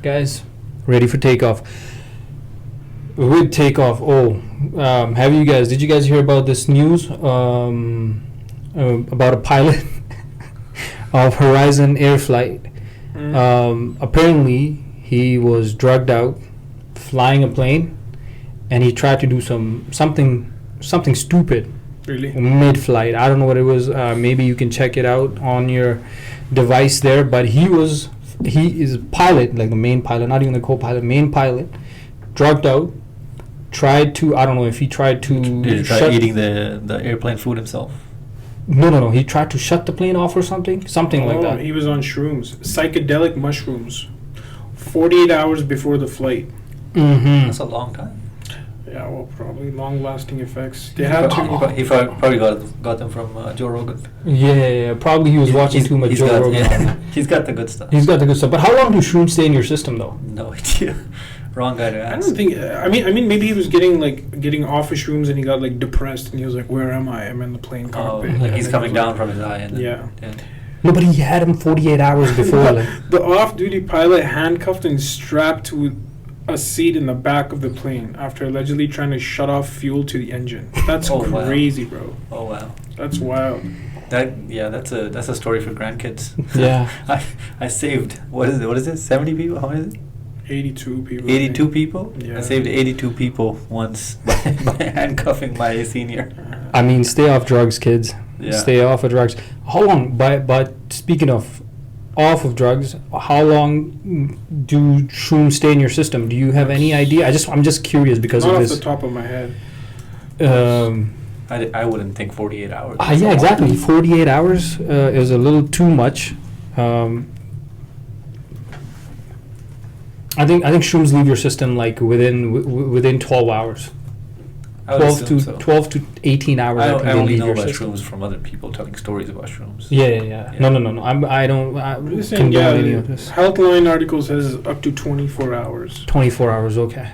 guys. Ready for takeoff. With takeoff, did you guys hear about this news about a pilot of Horizon Air Flight? Apparently, he was drugged out flying a plane, and he tried to do something stupid. Really? Mid-flight. I don't know what it was. Maybe you can check it out on your device there. But he is a pilot, like the main pilot, not even the co-pilot, main pilot, drugged out. Tried to, I don't know if he tried to... Did he try eating the airplane food himself? No. He tried to shut the plane off or something like that. He was on shrooms. Psychedelic mushrooms. 48 hours before the flight. Mm-hmm. That's a long time. Yeah, well, probably long-lasting effects. They had to... He probably got them from Joe Rogan. Yeah, probably he was watching too much Joe Rogan. Yeah. He's got the good stuff. But how long do shrooms stay in your system, though? No idea. Wrong guy to ask. I don't think... I mean, maybe he was getting off his shrooms and he got, depressed and he was like, where am I? I'm in the plane cockpit. Like he's coming down from his eye. And yeah. No, but he had him 48 hours before. The off-duty pilot handcuffed and strapped to a seat in the back of the plane after allegedly trying to shut off fuel to the engine. That's crazy, bro. Oh, wow. That's wild. That's a story for grandkids. Yeah. I saved, what is it, 70 people? How many is it? 82 people. 82 people? Yeah. I saved 82 people once by handcuffing my senior. I mean, stay off drugs, kids. Yeah. Stay off of drugs. How long, but speaking of off of drugs, how long do shrooms stay in your system? Do you have any idea? I'm just curious because Not of off this. the top of my head. I wouldn't think 48 hours. Yeah, exactly. 48 hours is a little too much. I think shrooms leave your system within 12 hours. 12 to 18 hours. I only know about shrooms from other people telling stories about shrooms. Yeah. No. I don't condone any of this. Healthline article says up to 24 hours. 24 hours, okay.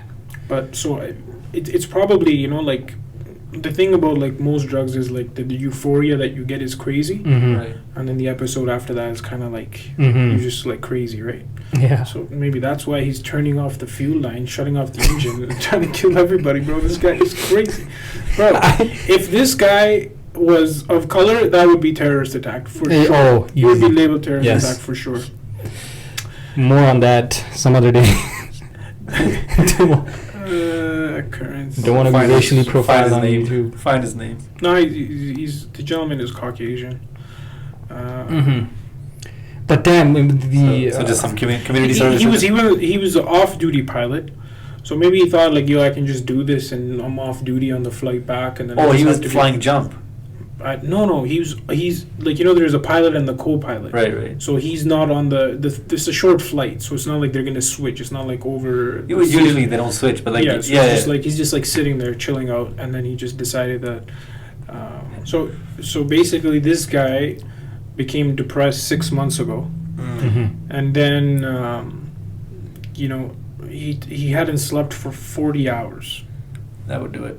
But so it's probably, the thing about most drugs is the euphoria that you get is crazy. Mm-hmm. Right. And then the episode after that is kind of mm-hmm. you're just crazy, right? Yeah. So maybe that's why he's turning off the fuel line, shutting off the engine, and trying to kill everybody, bro. This guy is crazy. Bro, if this guy was of color, that would be terrorist attack for sure. Oh, he would be labeled terrorist attack for sure. More on that some other day. Occurrence. Don't want to be racially profiled on YouTube. Find his name. No, he's the gentleman is Caucasian. Mm-hmm. But damn, so just some community service. He was an off-duty pilot, so maybe he thought I can just do this and I'm off duty on the flight back and then. He was flying jump. No, he's there's a pilot and the co-pilot. Right. So he's not on this is a short flight, so it's not like they're gonna switch. It's not over. Usually they don't switch, but he's just sitting there chilling out, and then he just decided that. So basically, this guy became depressed 6 months ago, mm-hmm. and then he hadn't slept for 40 hours. That would do it.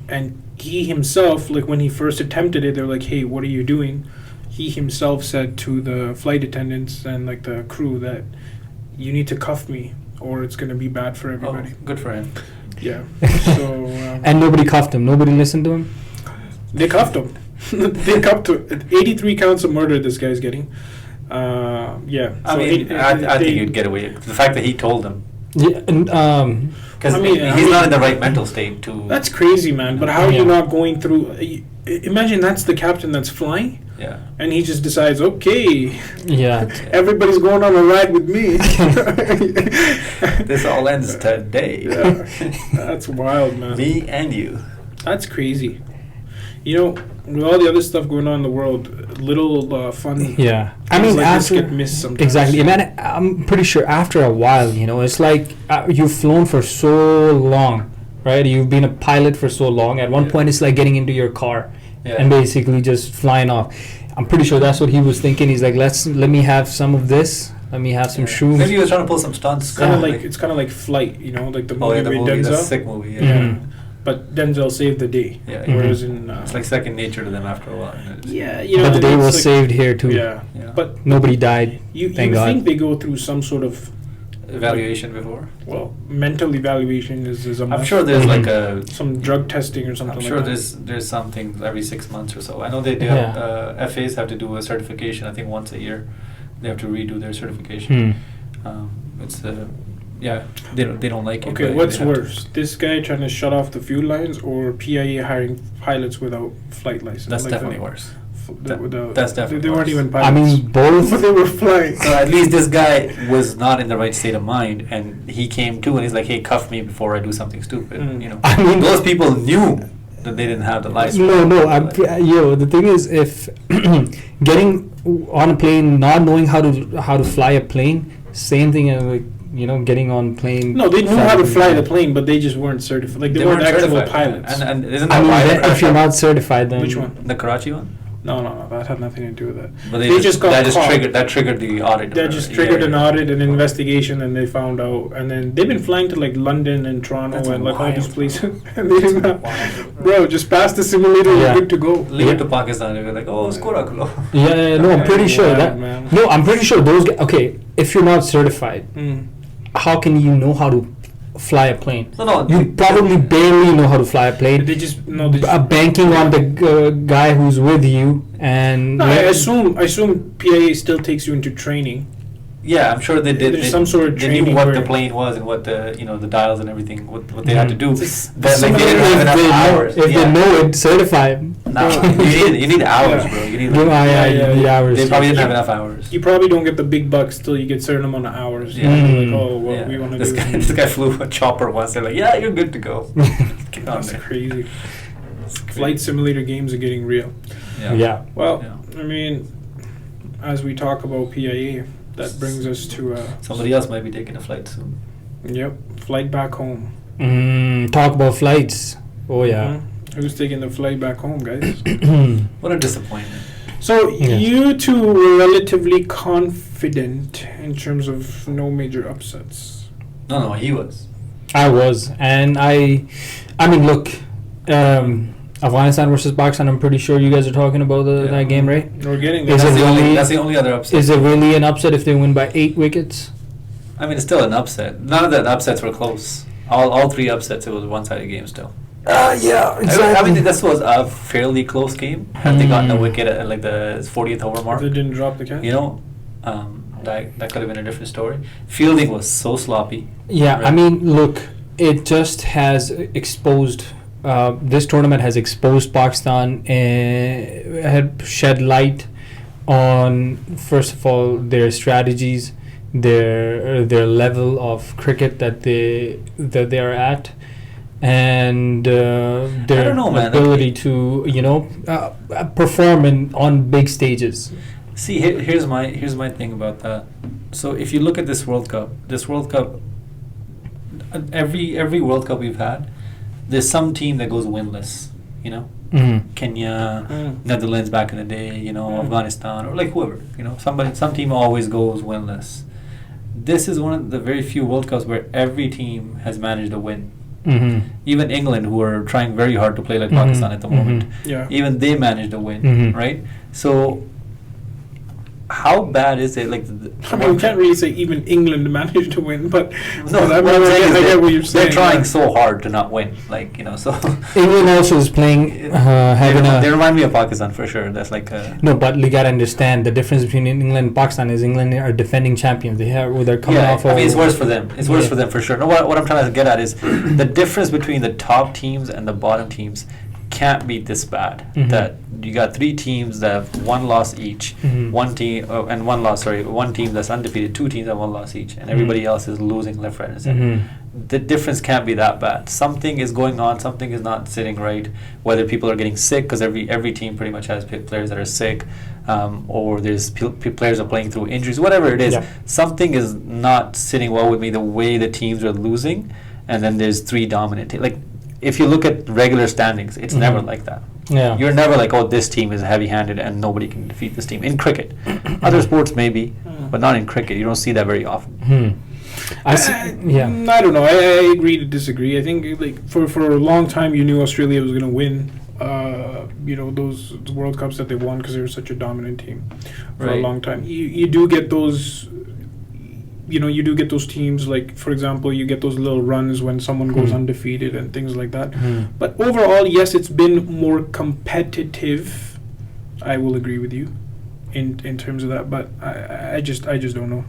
And he himself, when he first attempted it, they're like, "Hey, what are you doing?" He himself said to the flight attendants and the crew that you need to cuff me or it's going to be bad for everybody. Oh, good for him. Yeah. So and nobody cuffed him. Nobody listened to him. They cuffed him. They cuffed him. 83 counts of murder this guy's getting. I think he'd get away. The fact that he told them. Yeah, and because he's not in the right mental state to. That's crazy, man. But how are you not going through? Imagine that's the captain that's flying. Yeah. And he just decides, okay. Yeah. Everybody's going on a ride with me. This all ends today. Yeah. That's wild, man. Me and you. That's crazy. With all the other stuff going on in the world, little fun. Yeah. I mean, this get missed sometimes. Exactly. Man, I'm pretty sure after a while, it's like you've flown for so long, right? You've been a pilot for so long. At one point, it's like getting into your car and basically just flying off. I'm pretty sure that's what he was thinking. He's like, let me have some of this. Let me have some shrooms. Maybe he was trying to pull some stunts. It's kind of like Flight, like the movie with Denzel. The sick movie. Yeah. Mm-hmm. But Denzel saved the day. Yeah. Whereas in it's like second nature to them after a while. But the day was saved here too. Yeah. But nobody died. You think they go through some sort of evaluation before? Well, mental evaluation is a I'm must. sure there's like a. Some drug testing or something I'm sure like that. there's something every 6 months or so. I know they do. Yeah. FAs have to do a certification. I think once a year, they have to redo their certification. It's yeah, they don't like it. Okay, but what's they have to. worse? This guy trying to shut off the fuel lines, or PIA hiring pilots without flight license? That's Like definitely the- worse. the- That's definitely They weren't worse. even I pilots. mean, both. but they were flying. So at least this guy was not in the right state of mind, and he came to and he's like, "Hey, cuff me before I do something stupid." Mm. You know, I mean, those people knew that they didn't have the license. No. The thing is, if getting on a plane, not knowing how to fly a plane, same thing as like getting on plane. No, they knew how to fly the plane. plane, but they just weren't certified. Like they, They weren't weren't actual certified. pilots. And isn't I that mean, why that, if you're not certified, then Which one? the Karachi one? No, that had nothing to do with that. But They just got caught. that triggered the audit. That just triggered an audit and investigation, and they found out. And then they've been flying to like London and Toronto That's and like all these wild. places, and they didn't have. Bro, just pass the simulator, Yeah. you're good to go. Leave it to Pakistan. They were like, "Oh, skora kulo." Yeah, no, I'm pretty sure Yeah, that. man. No, I'm pretty sure those. Okay, if you're not certified, Mm. how can you know how to fly a plane? No. You probably barely know how to fly a plane. They just no. They just, Banking on the guy who's with you, and no, I assume PIA still takes you into training. Yeah, I'm sure they did. There's They, some sort of they knew training what the where- plane was and what the the dials and everything. What they had to do. It's That, like, they similar didn't have if enough they know, hours. if Yeah. they know it, certify them. No, you need hours, Yeah. bro. You need. Yeah, the hours. They probably didn't have enough hours. You probably don't get the big bucks till you get certain amount of hours. Yeah. Like, oh, well, Yeah. we want to This do guy, this guy flew a chopper once. They're like, "Yeah, you're good to go." Get on That's there. crazy. Flight simulator games are getting real. Yeah. Well, Yeah. I mean, as we talk about PIA, that brings us to Somebody else might be taking a flight soon. flight back home. Talk about flights. Oh yeah. Mhm. Who's taking the flight back home, guys? What a disappointment. So Yes. you two were relatively confident in terms of no major upsets. No, he was. I was, and I mean, look, Afghanistan versus Pakistan. I'm pretty sure you guys are talking about Yeah. that game, right? We're getting Is there. it really- That's the only other upset. Is it really an upset if they win by 8 wickets? I mean, it's still an upset. None of the upsets were close. All three upsets, it was a one-sided game still. Yeah, I mean, this was a fairly close game. Had they gotten a wicket at like the 40th over mark, They didn't drop the catch. that could have been a different story. Fielding was so sloppy. Yeah, I Right. mean, look, it just has exposed. This tournament has exposed Pakistan and had shed light on, first of all, their strategies, their level of cricket that they are at, and their don't know, man. ability to perform on big stages. See, here's my thing about that. So if you look at this World Cup, every World Cup we've had, there's some team that goes winless. Kenya, Mm. Netherlands back in the day, Afghanistan, or like whoever, some team always goes winless. This is one of the very few World Cups where every team has managed to win. Mm-hmm. Even England, who are trying very hard to play like Mhm, Pakistan at the moment, Yeah. even they managed to win, Mhm. right? So, how bad is it? Like, I mean, we can't really say even England managed to win, but no, I what I'm saying is get they're- what you're saying. They're trying so hard to not win, so. England also is playing having they a. remind me of Pakistan for sure. That's like No, but you gotta understand the difference between England and Pakistan is England are defending champions. They're coming yeah. off. I mean, it's of- worse for them. It's worse Yeah. for them for sure. No, what I'm trying to get at is the difference between the top teams and the bottom teams can't be this bad. Mhm. That you got three teams that have one loss each, Mhm. one team and one loss. Sorry, one team that's undefeated, two teams have one loss each, and everybody else is losing left, right, and center. Mhm. The difference can't be that bad. Something is going on. Something is not sitting right. Whether people are getting sick, because every team pretty much has players that are sick, or there's players are playing through injuries. Whatever it is, Yeah. something is not sitting well with me. The way the teams are losing, and then there's three dominant teams. Like, if you look at regular standings, it's never Mhm. like that. Yeah. You're never like, oh, this team is heavy-handed and nobody can defeat this team. In cricket, other sports maybe, but not in cricket. You don't see that very often. Hmm. I see. Yeah. I don't know. I agree to disagree. I think like for a long time you knew Australia was going to win. Those World Cups that they won because they were such a dominant team for a Right. long time. You do get those you do get those teams, like, for example, you get those little runs when someone goes undefeated and things like that. But overall, yes, it's been more competitive. I will agree with you in terms of that, but I just don't know.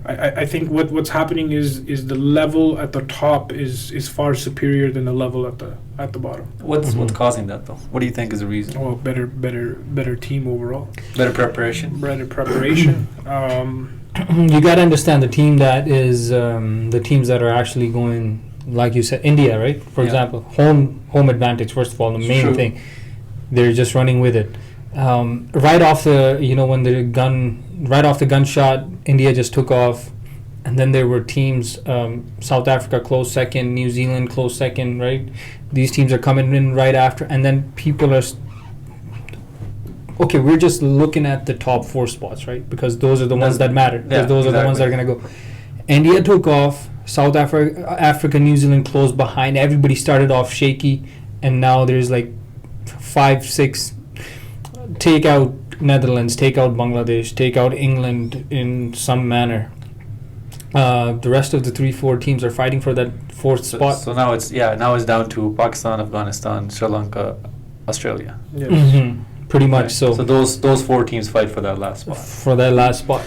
I think what's happening is the level at the top is far superior than the level at the bottom. What's causing that though? What do you think is the reason? Well, better team overall. Better preparation. Better preparation. You got to understand the team that is the teams that are actually going, like you said, India, right? For example, home advantage. First of all, the main thing, they're just running with it. Right off the right off the gunshot, India just took off, and then there were teams. South Africa close second, New Zealand close second, right? These teams are coming in right after, and then people are. Okay, we're just looking at the top 4 spots, right? Because those are the ones that matter. Because those are the ones that are going to go. India took off. South Africa, New Zealand close behind. Everybody started off shaky, and now there's like 5, 6. Take out Netherlands, take out Bangladesh, take out England in some manner. The rest of the 3, 4 teams are fighting for that 4th spot. So now it's down to Pakistan, Afghanistan, Sri Lanka, Australia. Yes. Pretty much so. So those 4 teams fight for that last spot. For that last spot.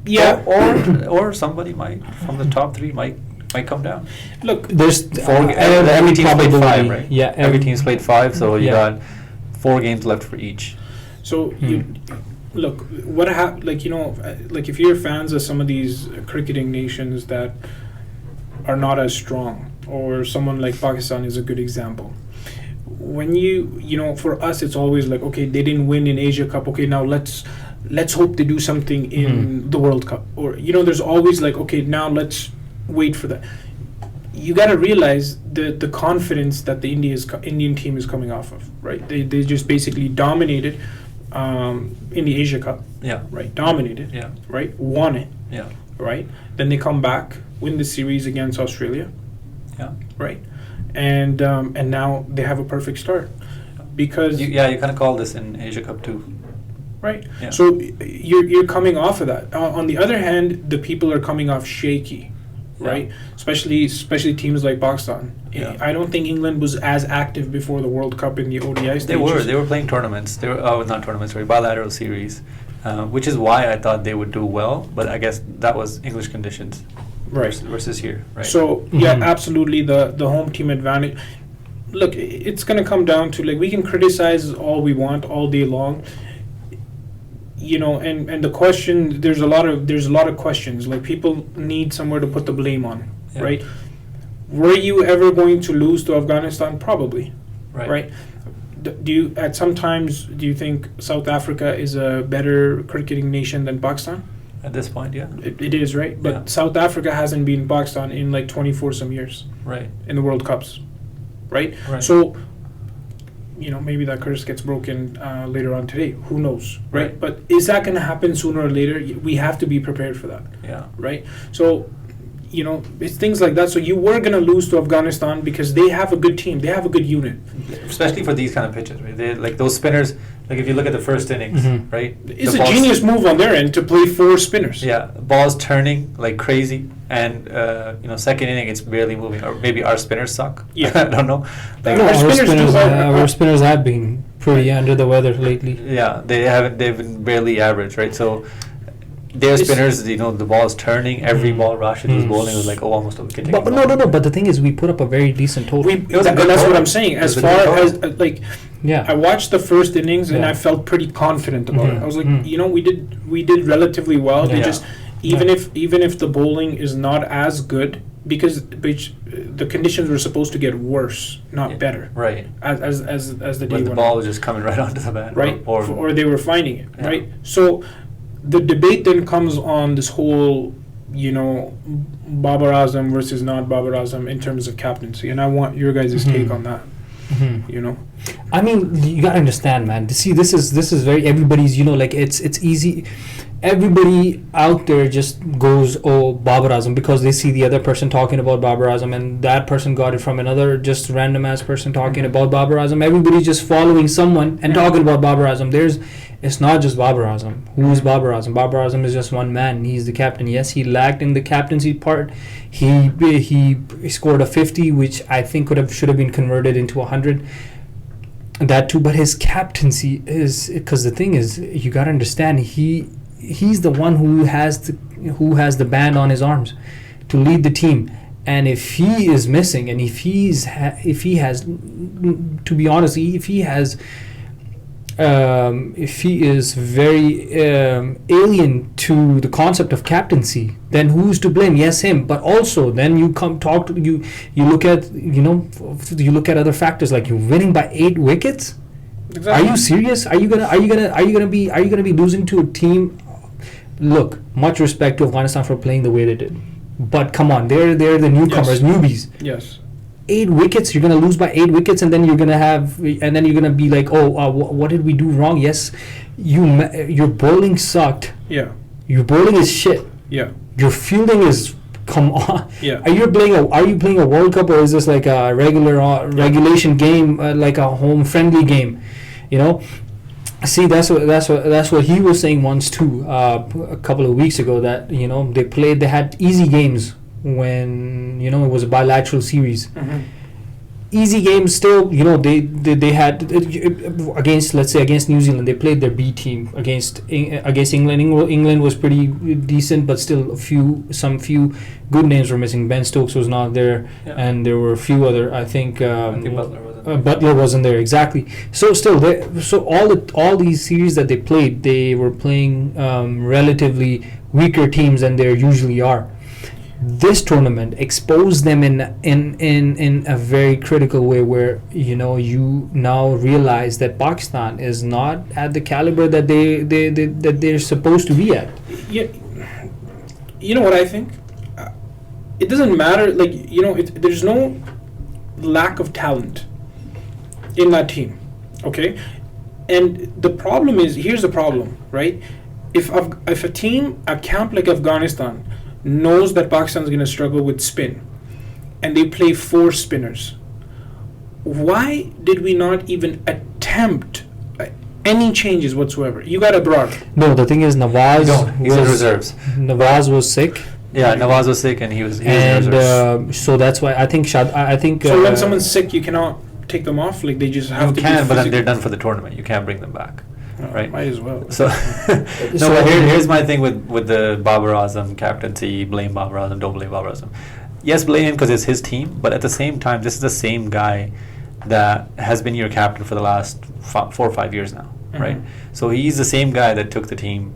Yeah. Or somebody might from the top 3 might come down. Look, there's every team's played 5, right? Yeah. Every team's played 5, so you got 4 games left for each. So you look what like if you're fans of some of these cricketing nations that are not as strong, or someone like Pakistan is a good example. When for us, it's always like, okay, they didn't win in Asia Cup. Okay, now let's hope they do something in the World Cup. Or there's always like, okay, now let's wait for that. You got to realize the confidence that the Indian team is coming off of, right? They just basically dominated in the Asia Cup. Yeah. Right. Dominated. Yeah. Right. Won it. Yeah. Right. Then they come back, win the series against Australia. Yeah. Right. And now they have a perfect start because you kind of call this in Asia Cup too. Right. Yeah. So you're coming off of that. On the other hand, the people are coming off shaky. Right, especially teams like Pakistan. Yeah. I don't think England was as active before the World Cup in the ODI stages. They were playing tournaments. They were not tournaments, sorry, bilateral series, which is why I thought they would do well. But I guess that was English conditions, right, versus here, right? So absolutely the home team advantage. Look, it's going to come down to, like, we can criticize all we want all day long. And the question, there's a lot of questions. Like, people need somewhere to put the blame on, right? Were you ever going to lose to Afghanistan? Probably, right? Do you think South Africa is a better cricketing nation than Pakistan? At this point, yeah. It is, right? But South Africa hasn't beaten Pakistan in like 24 some years, right? In the World Cups, right? So, maybe that curse gets broken later on today. Who knows, right? But is that going to happen sooner or later? We have to be prepared for that. Yeah. Right? So, it's things like that. So you were going to lose to Afghanistan because they have a good team. They have a good unit. Especially for these kind of pitches, right? They, like those spinners, like if you look at the first innings, right? It's a genius move on their end to play 4 spinners. Yeah. Ball's turning like crazy. And, second inning, it's barely moving. Or maybe our spinners suck. Yeah. I don't know. Like, our spinners have been pretty under the weather lately. Yeah, they've been barely average, right? So their spinners, the ball is turning. Every ball Rashid was bowling was like, almost a wicket. But no. But the thing is, we put up a very decent total. That's what I'm saying. As far as I watched the first innings and I felt pretty confident about it. I was like, we did relatively well. They just even if the bowling is not as good, because the conditions were supposed to get worse, not better. Right. As the day went on. The ball was just coming right onto the bat. Right. Or they were finding it. Yeah. Right. So the debate then comes on this whole, Babar Azam versus not Babar Azam in terms of captaincy, and I want your guys' take on that. I mean, you gotta understand, man. See, this is very everybody's. It's easy. Everybody out there just goes, oh, Babar Azam, because they see the other person talking about Babar Azam, and that person got it from another just random ass person talking about Babar Azam. Everybody's just following someone and talking about Babar Azam. it's not just Babar Azam. Who is Babar Azam? Babar Azam is just one man. He's the captain. Yes, he lacked in the captaincy part. He scored a 50, which I think should have been converted into 100. That too, but his captaincy is, because the thing is, you got to understand, he's the one who has the band on his arms to lead the team. And if he is missing, and if he has, to be honest, if he is very alien to the concept of captaincy, then who's to blame? Yes, him. But also, then you look at other factors, like you're winning by 8 wickets. Exactly. Are you serious? Are you gonna be losing to a team? Look, much respect to Afghanistan for playing the way they did. But come on, they're the newcomers, newbies. Yes. 8 wickets, you're gonna lose by 8 wickets, and then you're gonna be like, what did we do wrong? Yes, your bowling sucked. Yeah. Your bowling is shit. Yeah. Your fielding is, come on. Yeah. Are you playing a World Cup, or is this like a regulation game, like a home friendly game? You know. See, that's what he was saying once too, a couple of weeks ago, that they had easy games when it was a bilateral series. Mm-hmm. Easy games still, they had against New Zealand, they played their B team against England. England was pretty decent, but still some few good names were missing. Ben Stokes was not there, and there were a few other. I think Butler wasn't there, exactly. So still, all these series that they played, they were playing relatively weaker teams than they usually are. This tournament exposed them in a very critical way, where you now realize that Pakistan is not at the caliber that they're supposed to be at. Yeah, you know what I think? It doesn't matter. Like there's no lack of talent in that team, okay? And the problem is, here's the problem, right? If a camp like Afghanistan knows that Pakistan is going to struggle with spin, and they play 4 spinners, why did we not even attempt any changes whatsoever? You got Abrar. No, the thing is, Nawaz he's in reserves. Nawaz was sick. Yeah, Nawaz was sick, and he was in reserves. So that's why I think so when someone's sick, you cannot take them off. Like, they just have to. You can, but then they're done for the tournament. You can't bring them back. Right, might as well. So, but here's my thing with the Babar Azam captaincy. Blame Babar Azam, don't blame Babar Azam. Yes, blame him because it's his team, but at the same time, this is the same guy that has been your captain for the last 4 or 5 years now, right? So he's the same guy that took the team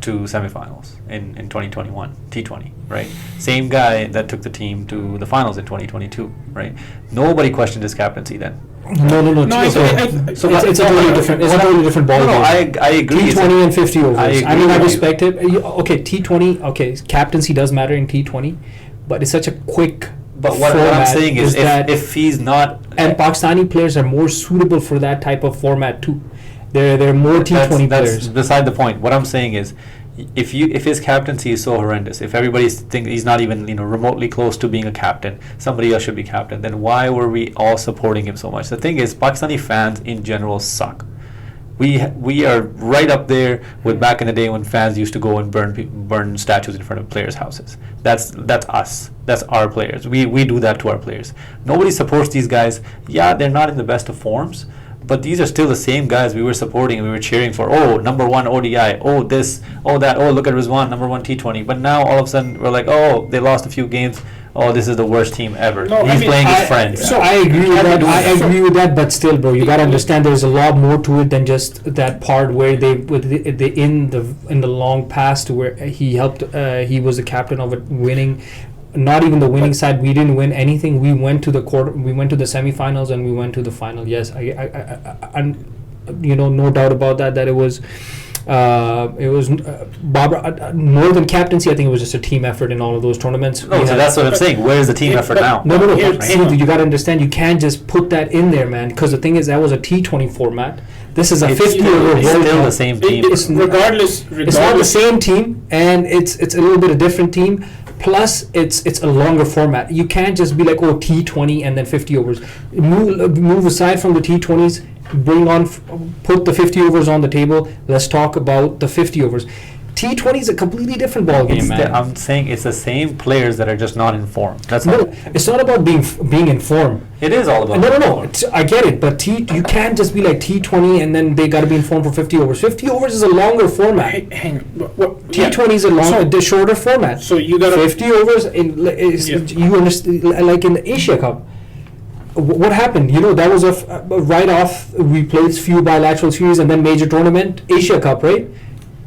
to semifinals in 2021 T20, right? Same guy that took the team to the finals in 2022, right? Nobody questioned his captaincy then. No. So it's a totally different. It's a totally different ball game. I agree. T20 and 50 overs. I respect it. Okay, T20. Okay, captaincy does matter in T20, but it's such a quick. But what I'm saying is if he's not, and Pakistani players are more suitable for that type of format too. They're more T20 players. That's beside the point. What I'm saying is, if his captaincy is so horrendous, if everybody thinks he's not even remotely close to being a captain, somebody else should be captain, then why were we all supporting him so much? The thing is, Pakistani fans in general suck. We are right up there with back in the day when fans used to go and burn statues in front of players' houses. That's us. That's our players. We do that to our players. Nobody supports these guys. Yeah, they're not in the best of forms, but these are still the same guys we were supporting and we were cheering for. Oh, number 1 ODI. Oh, this. Oh, that. Oh, look at Rizwan, number 1 T20. But now all of a sudden we're like, oh, they lost a few games. Oh, this is the worst team ever. No, he's playing his friends. So I agree with that. I agree with that, but still, bro, you gotta understand there's a lot more to it than just that part where they in the long past where he helped. He was the captain of it, winning. Not even the winning side. We didn't win anything. We went to the we went to the semifinals and we went to the final. Yes, I no doubt about that. That it was Barbara more than captaincy. I think it was just a team effort in all of those tournaments. No, so that's what I'm saying. Where's the team effort now? No. You got to understand. You can't just put that in there, man. Because the thing is, that was a T20 format. This is a 50 over World Cup. Still the same team. Regardless, it's not the same team, and it's a little bit a different team. Plus, it's a longer format. You can't just be like, oh, T20 and then 50 overs. Move aside from the T20s put the 50 overs on the table. Let's talk about the 50 overs. T20 is a completely different ball game, man. I'm saying it's the same players that are just not informed. That's No, all. it's not about being informed. It is all about. No. I get it, but you can't just be like T20 and then they got to be informed for 50 overs. 50 overs is a longer format. Hang on. T20 is the shorter format. So you got 50 overs you understand, like in the Asia Cup. What happened? That was right off. We played few bilateral series and then major tournament Asia Cup, right?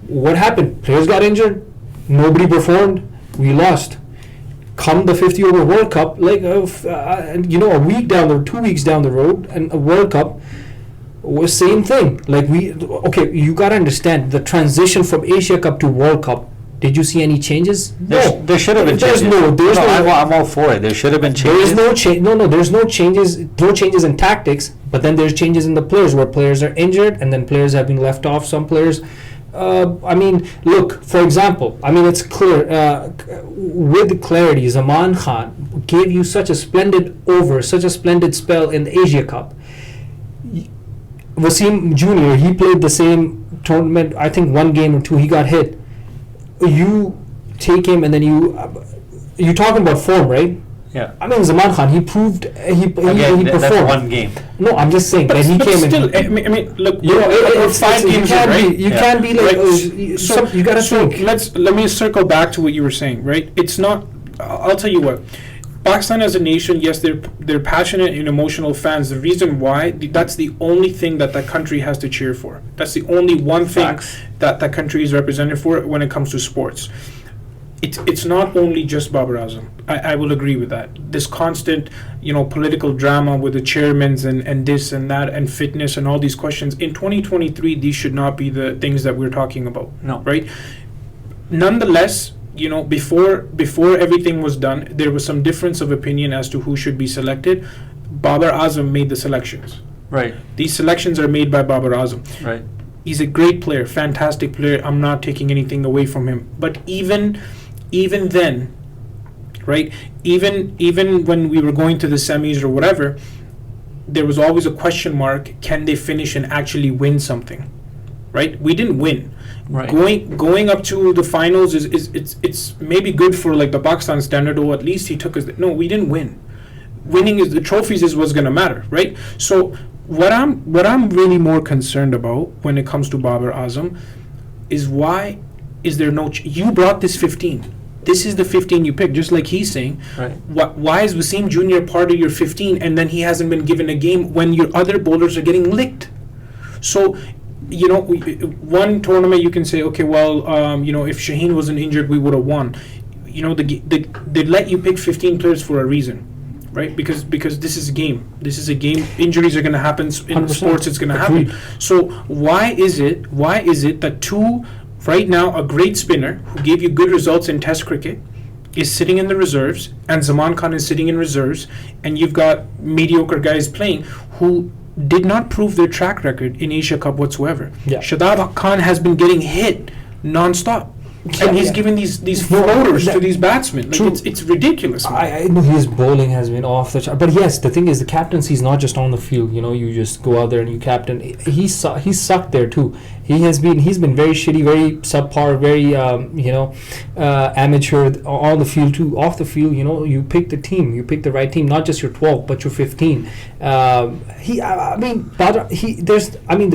What happened? Players got injured. Nobody performed. We lost. Come the 50 over World Cup, like a week 2 weeks down the road, and a World Cup was same thing. Like you gotta understand the transition from Asia Cup to World Cup. Did you see any changes? No. There should have been changes. I'm all for it. There should have been changes. There is no change. No, there's no changes. No changes in tactics, but then there's changes in the players where players are injured and then players have been left off. Some players. Look, for example, it's clear, with clarity, Zaman Khan gave you such a splendid such a splendid spell in the Asia Cup. Wasim Jr., he played the same tournament, I think 1 game or 2, he got hit. You take him and then you're talking about form, right? Yeah. Zaman Khan, he proved he performed. That's 1 game. No, I'm just saying that he came still, in. Look, it's 5 games, right? You can't be like. Right. You gotta think. Let me circle back to what you were saying, right? It's not. I'll tell you what. Pakistan as a nation, yes, they're passionate and emotional fans. The reason why, that's the only thing that country has to cheer for. That's the only one thing that country is represented for when it comes to sports. It's not only just Babar Azam. I will agree with that. This constant, political drama with the chairmans and this and that and fitness and all these questions. In 2023, these should not be the things that we're talking about. No. Right? Nonetheless, before everything was done, there was some difference of opinion as to who should be selected. Babar Azam made the selections. Right. These selections are made by Babar Azam. Right. He's a great player, fantastic player. I'm not taking anything away from him. But even then, right? Even when we were going to the semis or whatever, there was always a question mark: can they finish and actually win something? Right? We didn't win. Right. Going up to the finals it's maybe good for like the Pakistan standard, or at least he took us. No, we didn't win. Winning is the trophies is what's gonna matter, right? So what I'm really more concerned about when it comes to Babar Azam is why is there no? You brought this 15. This is the 15 you picked, just like he's saying. Right. Why is Wasim Jr. part of your 15 and then he hasn't been given a game when your other bowlers are getting licked? So, one tournament you can say, okay, well, if Shaheen wasn't injured, we would have won. They let you pick 15 players for a reason, right? Because this is a game. This is a game. Injuries are going to happen in sports. It's going to happen. So why is it that right now, a great spinner who gave you good results in Test cricket is sitting in the reserves, and Zaman Khan is sitting in reserves, and you've got mediocre guys playing who did not prove their track record in Asia Cup whatsoever. Yeah. Shadab Khan has been getting hit non-stop. And he's giving these floaters to these batsmen. Like it's ridiculous. I know his bowling has been off the chart, but yes, the thing is, the captaincy is not just on the field. You just go out there and you captain. He sucked there too. He's been very shitty, very subpar, very amateur on the field too. Off the field, you pick the team, you pick the right team, not just your 12, but your 15. The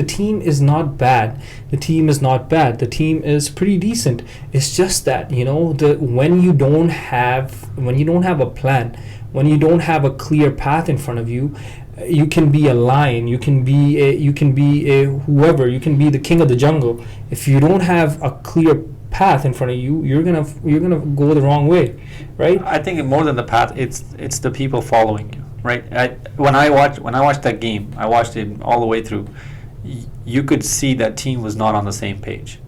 team is not bad. The team is not bad. The team is pretty decent. It's just that when you don't have a plan, when you don't have a clear path in front of you, you can be a lion, you can be a whoever, you can be the king of the jungle. If you don't have a clear path in front of you, you're gonna go the wrong way, right? I think more than the path, it's the people following you, right? When I watched that game, I watched it all the way through. You could see that team was not on the same page.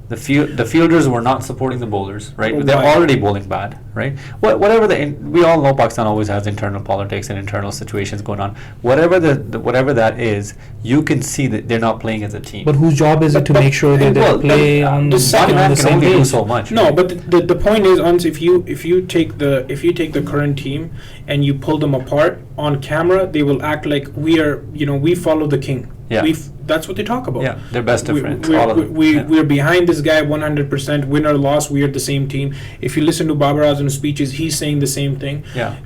The fielders were not supporting the bowlers, right? They're already bowling bad, right? We all know Pakistan always has internal politics and internal situations going on. Whatever that is, you can see that they're not playing as a team. But whose job is it to make sure that they play on the same page? Do page? so much. No, but the point is, if you take the current team and you pull them apart on camera, they will act like we follow the king. Yeah. That's what they talk about. Yeah, they're best of friends. We're, all of them. we're behind this guy 100%. Win or loss, we are the same team. If you listen to Babar Azam's speeches, he's saying the same thing. Yeah.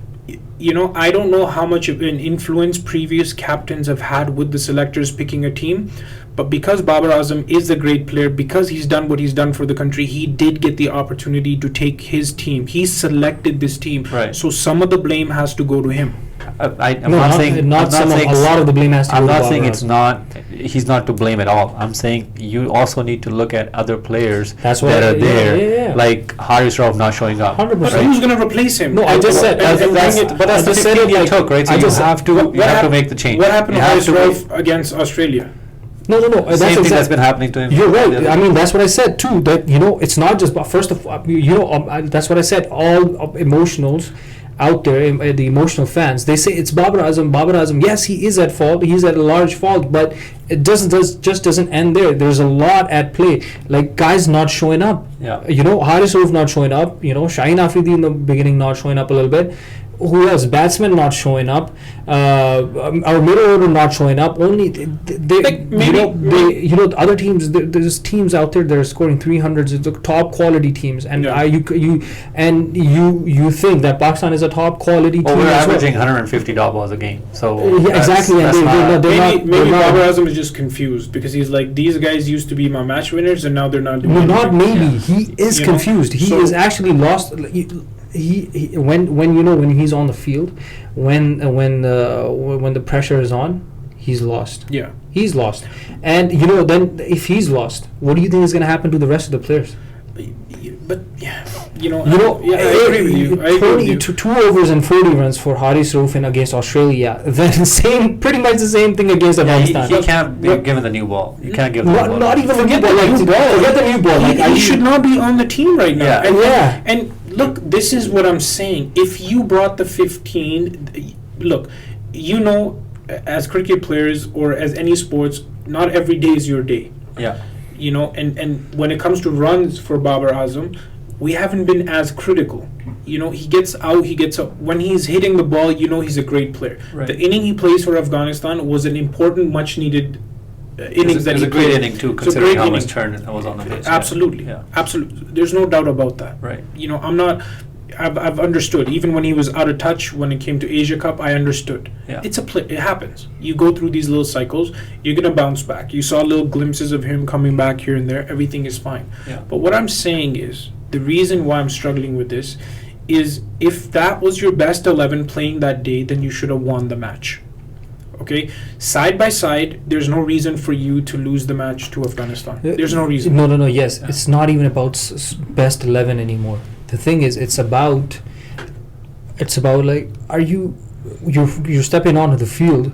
You know, I don't know how much of an influence previous captains have had with the selectors picking a team, but because Babar Azam is a great player, because he's done what he's done for the country, he did get the opportunity to take his team. He selected this team. Right. So some of the blame has to go to him. I'm not saying a lot of the blame has to I'm go to not Babar saying Azam. he's not to blame at all. I'm saying you also need to look at other players That's what that are there, yeah. like Haris Rauf not showing up. 100%. But who's going to replace him? No, I just said That's the 15 you took, right? So you have to make the change. What happened You to have Haris to Rauf against Australia? No. Same thing that's been happening to him. You're right. I mean, that's what I said too. That it's not just. First of all, that's what I said. All emotionals out there, the emotional fans, they say it's Babar Azam. Babar Azam. Yes, he is at fault. He's at a large fault, but it just doesn't end there. There's a lot at play. Like guys not showing up. Yeah. Haris Rauf not showing up. Shaheen Afridi in the beginning not showing up a little bit. Who else? Batsmen not showing up. Our middle order not showing up. Only other teams. There's teams out there that are scoring 300s. It's the top quality teams, and you think that Pakistan is a top quality team. We're averaging 150 dot balls a game. So exactly. And maybe Babar Azam is just confused because he's like, these guys used to be my match winners, and now they're not doing anything. Not maybe. He is confused. He is actually lost. He when he's on the field, when the pressure is on, he's lost. Yeah, he's lost. And then if he's lost, what do you think is going to happen to the rest of the players? But I agree with you. I agree with you. 2 overs and 40 runs for Haris Rauf against Australia. Then pretty much the same thing against Afghanistan. He can't be given the new ball. You can't give the new ball. Not even forget the new ball. Forget the new ball. He should not be on the team right now. Yeah. And look, this is what I'm saying. If you brought the 15, look, as cricket players or as any sports, not every day is your day. Yeah. And when it comes to runs for Babar Azam, we haven't been as critical. He gets out, he gets up. When he's hitting the ball, he's a great player. Right. The inning he plays for Afghanistan was an important, much needed innings that he played. It was a great inning too, considering how much turn it was on the pitch. Absolutely. Yeah. Absolutely. There's no doubt about that. Right. I've understood. Even when he was out of touch when it came to Asia Cup, I understood. Yeah. It happens. You go through these little cycles, you're going to bounce back. You saw little glimpses of him coming back here and there. Everything is fine. Yeah. But what I'm saying is, the reason why I'm struggling with this is if that was your best 11 playing that day, then you should have won the match. Okay? Side by side, there's no reason for you to lose the match to Afghanistan. There's no reason. No. Yes. Yeah. It's not even about best 11 anymore. The thing is, it's about like, you're stepping onto the field.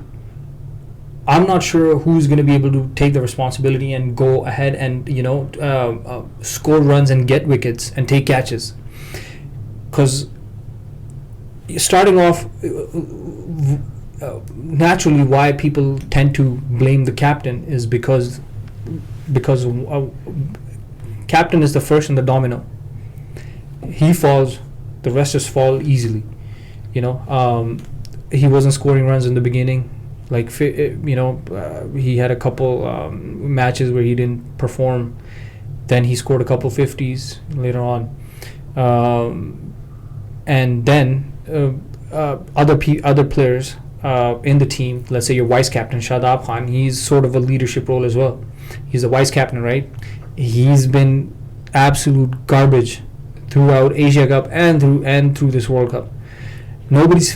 I'm not sure who's going to be able to take the responsibility and go ahead and score runs and get wickets and take catches. Because starting off, naturally, why people tend to blame the captain is because captain is the first in the domino. He falls, the rest just fall easily. He wasn't scoring runs in the beginning. Like, he had a couple matches where he didn't perform. Then he scored a couple 50s later on. And then other players in the team, let's say your vice captain, Shadab Khan, he's sort of a leadership role as well. He's the vice captain, right? He's been absolute garbage throughout Asia Cup and through this World Cup. Nobody's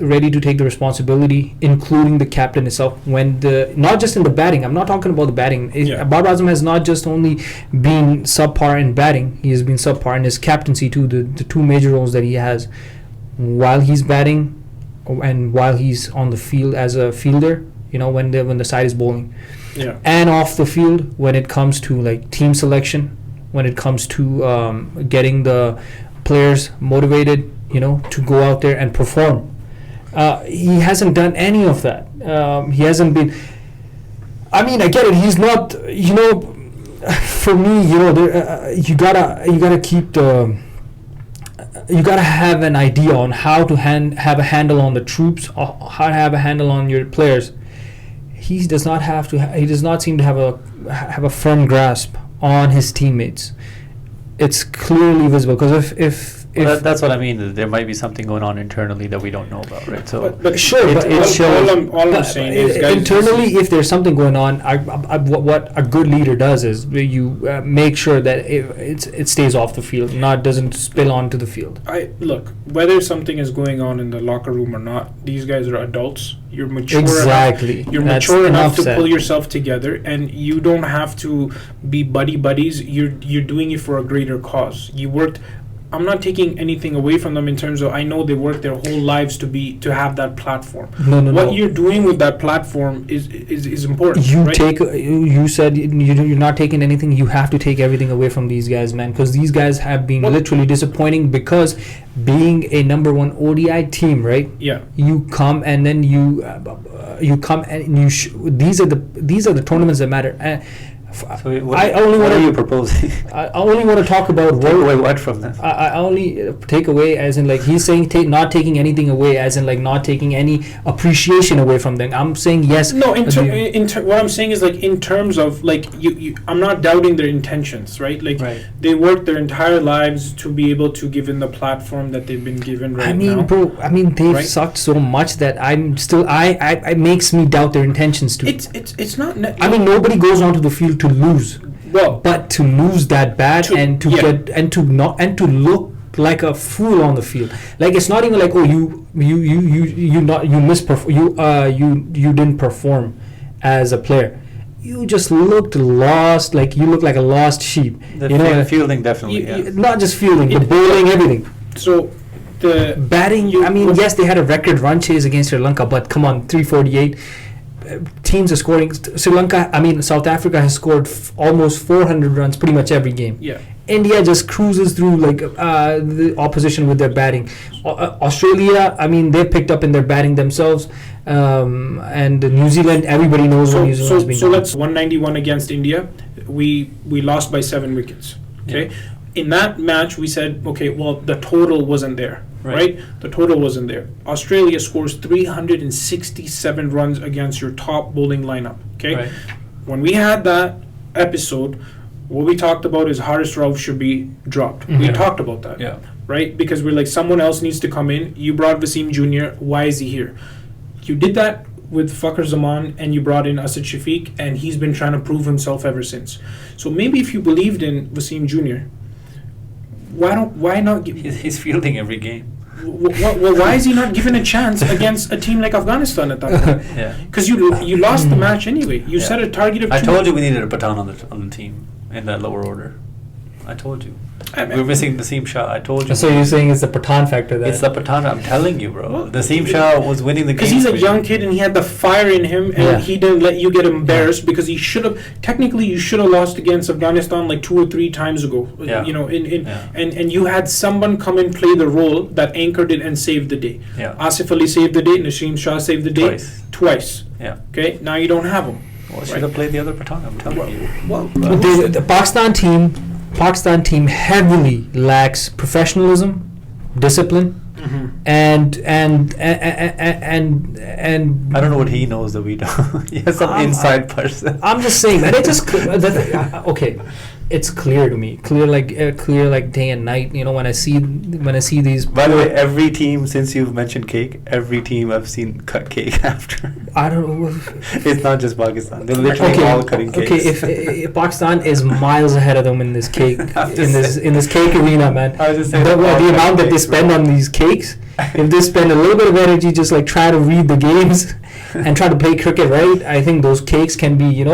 ready to take the responsibility, including the captain itself. Not just in the batting. I'm not talking about the batting. Babar Azam has not just only been subpar in batting. He has been subpar in his captaincy too. The 2 major roles that he has, while he's batting, and while he's on the field as a fielder. When the side is bowling, and off the field when it comes to like team selection, when it comes to getting the players motivated. To go out there and perform. He hasn't done any of that. He hasn't been. I mean, I get it. He's not. For me, you gotta keep the. You gotta have an idea on how to have a handle on the troops, or how to have a handle on your players. he does not have to. He does not seem to have a firm grasp on his teammates. It's clearly visible because if that's what I mean. There might be something going on internally that we don't know about, right? So, but sure, all I'm saying is, guys, internally, if there's something going on, what a good leader does is you make sure that it stays off the field, doesn't spill onto the field. Look, whether something is going on in the locker room or not, these guys are adults. You're mature exactly. You're mature enough to pull yourself together, and you don't have to be buddies. You're doing it for a greater cause. You worked. I'm not taking anything away from them in terms of I know they work their whole lives to have that platform. What you're doing with that platform is important. You said you're not taking anything. You have to take everything away from these guys, man, because these guys have been literally disappointing. Because being a number one ODI team, right? Yeah. You come and then you come and these are the tournaments that matter. So what are you proposing? I only want to talk about take away what from them? I only take away as in like he's saying not taking anything away as in like not taking any appreciation away from them. I'm saying yes. No, what I'm saying is like in terms of like I'm not doubting their intentions, right? Like they worked their entire lives to be able to give in the platform that they've been given now. I mean, they've sucked so much that I'm still it makes me doubt their intentions too. It's not. Nobody goes onto the field to lose, but to lose that bad to look like a fool on the field. Like it's not even like you didn't perform as a player. You just looked lost. Like you look like a lost sheep. Fielding definitely. Not just fielding, but bowling, everything. So the batting. Yes, they had a record run chase against Sri Lanka, but come on, 348. Teams are scoring. South Africa has scored almost 400 runs pretty much every game. Yeah. India just cruises through like the opposition with their batting. Australia, they picked up in their batting themselves. And New Zealand, everybody knows what New Zealand's been doing. So let's 191 against India. We lost by 7 wickets. Okay. Yeah. In that match, we said, okay, well, the total wasn't there. Right? The total wasn't there. Australia scores 367 runs against your top bowling lineup. Okay? Right. When we had that episode, what we talked about is Haris Rauf should be dropped. Mm-hmm. We talked about that. Yeah. Right? Because we're like, someone else needs to come in. You brought Wasim Jr. Why is he here? You did that with Fakhar Zaman and you brought in Asad Shafiq, and he's been trying to prove himself ever since. So maybe if you believed in Wasim Jr., why not give... He's fielding every game. Well, why is he not given a chance against a team like Afghanistan at that point? Yeah. Because you lost the match anyway. You set a target of 2. I told you we needed a Pathan on the team in that lower order. I told you. We're missing the Naseem Shah. I told you. So you're saying it's the Pathan factor there? It's the Pathan. I'm telling you, bro. The Naseem Shah was winning the game. Because he's a young kid and he had the fire in him, and he didn't let you get embarrassed because he should have. Technically, you should have lost against Afghanistan like 2 or 3 times ago. Yeah. And you had someone come and play the role that anchored it and saved the day. Yeah. Asif Ali saved the day. Naseem Shah saved the day twice. Yeah. Okay. Now you don't have him. Well, should have played the other Pathan. I'm telling you. Well, the Pakistan team heavily lacks professionalism, discipline, and I don't know what he knows that we don't. He has some inside person. I'm just saying that it just okay. It's clear to me, clear like day and night. When I see these. By the way, every team since you've mentioned cake, every team I've seen cut cake after. I don't know. It's not just Pakistan. They're literally all cutting cakes. Okay, if Pakistan is miles ahead of them in this cake in this cake arena, man. I was just saying the amount that they spend on these cakes. If they spend a little bit of energy just like try to read the games and try to play cricket right, I think those cakes can be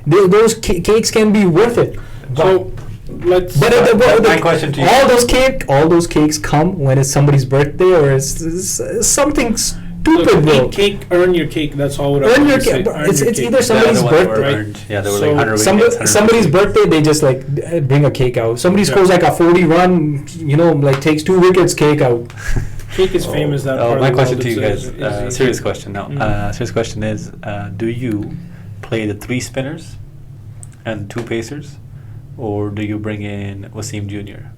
those cakes can be worth it. So let's. But my question to you: all those cakes come when it's somebody's birthday or it's something stupid. Eat cake, earn your cake. That's all. Earn your cake. It's either somebody's birthday. Right? Yeah, they were like 100 wickets. Somebody's birthday, they just like bring a cake out. Somebody scores like a 40 run, like takes 2 wickets, cake out. Cake is famous. That. My question to you guys: serious question now. Serious question is: do you play the 3 spinners and 2 pacers, or do you bring in Wasim Jr.?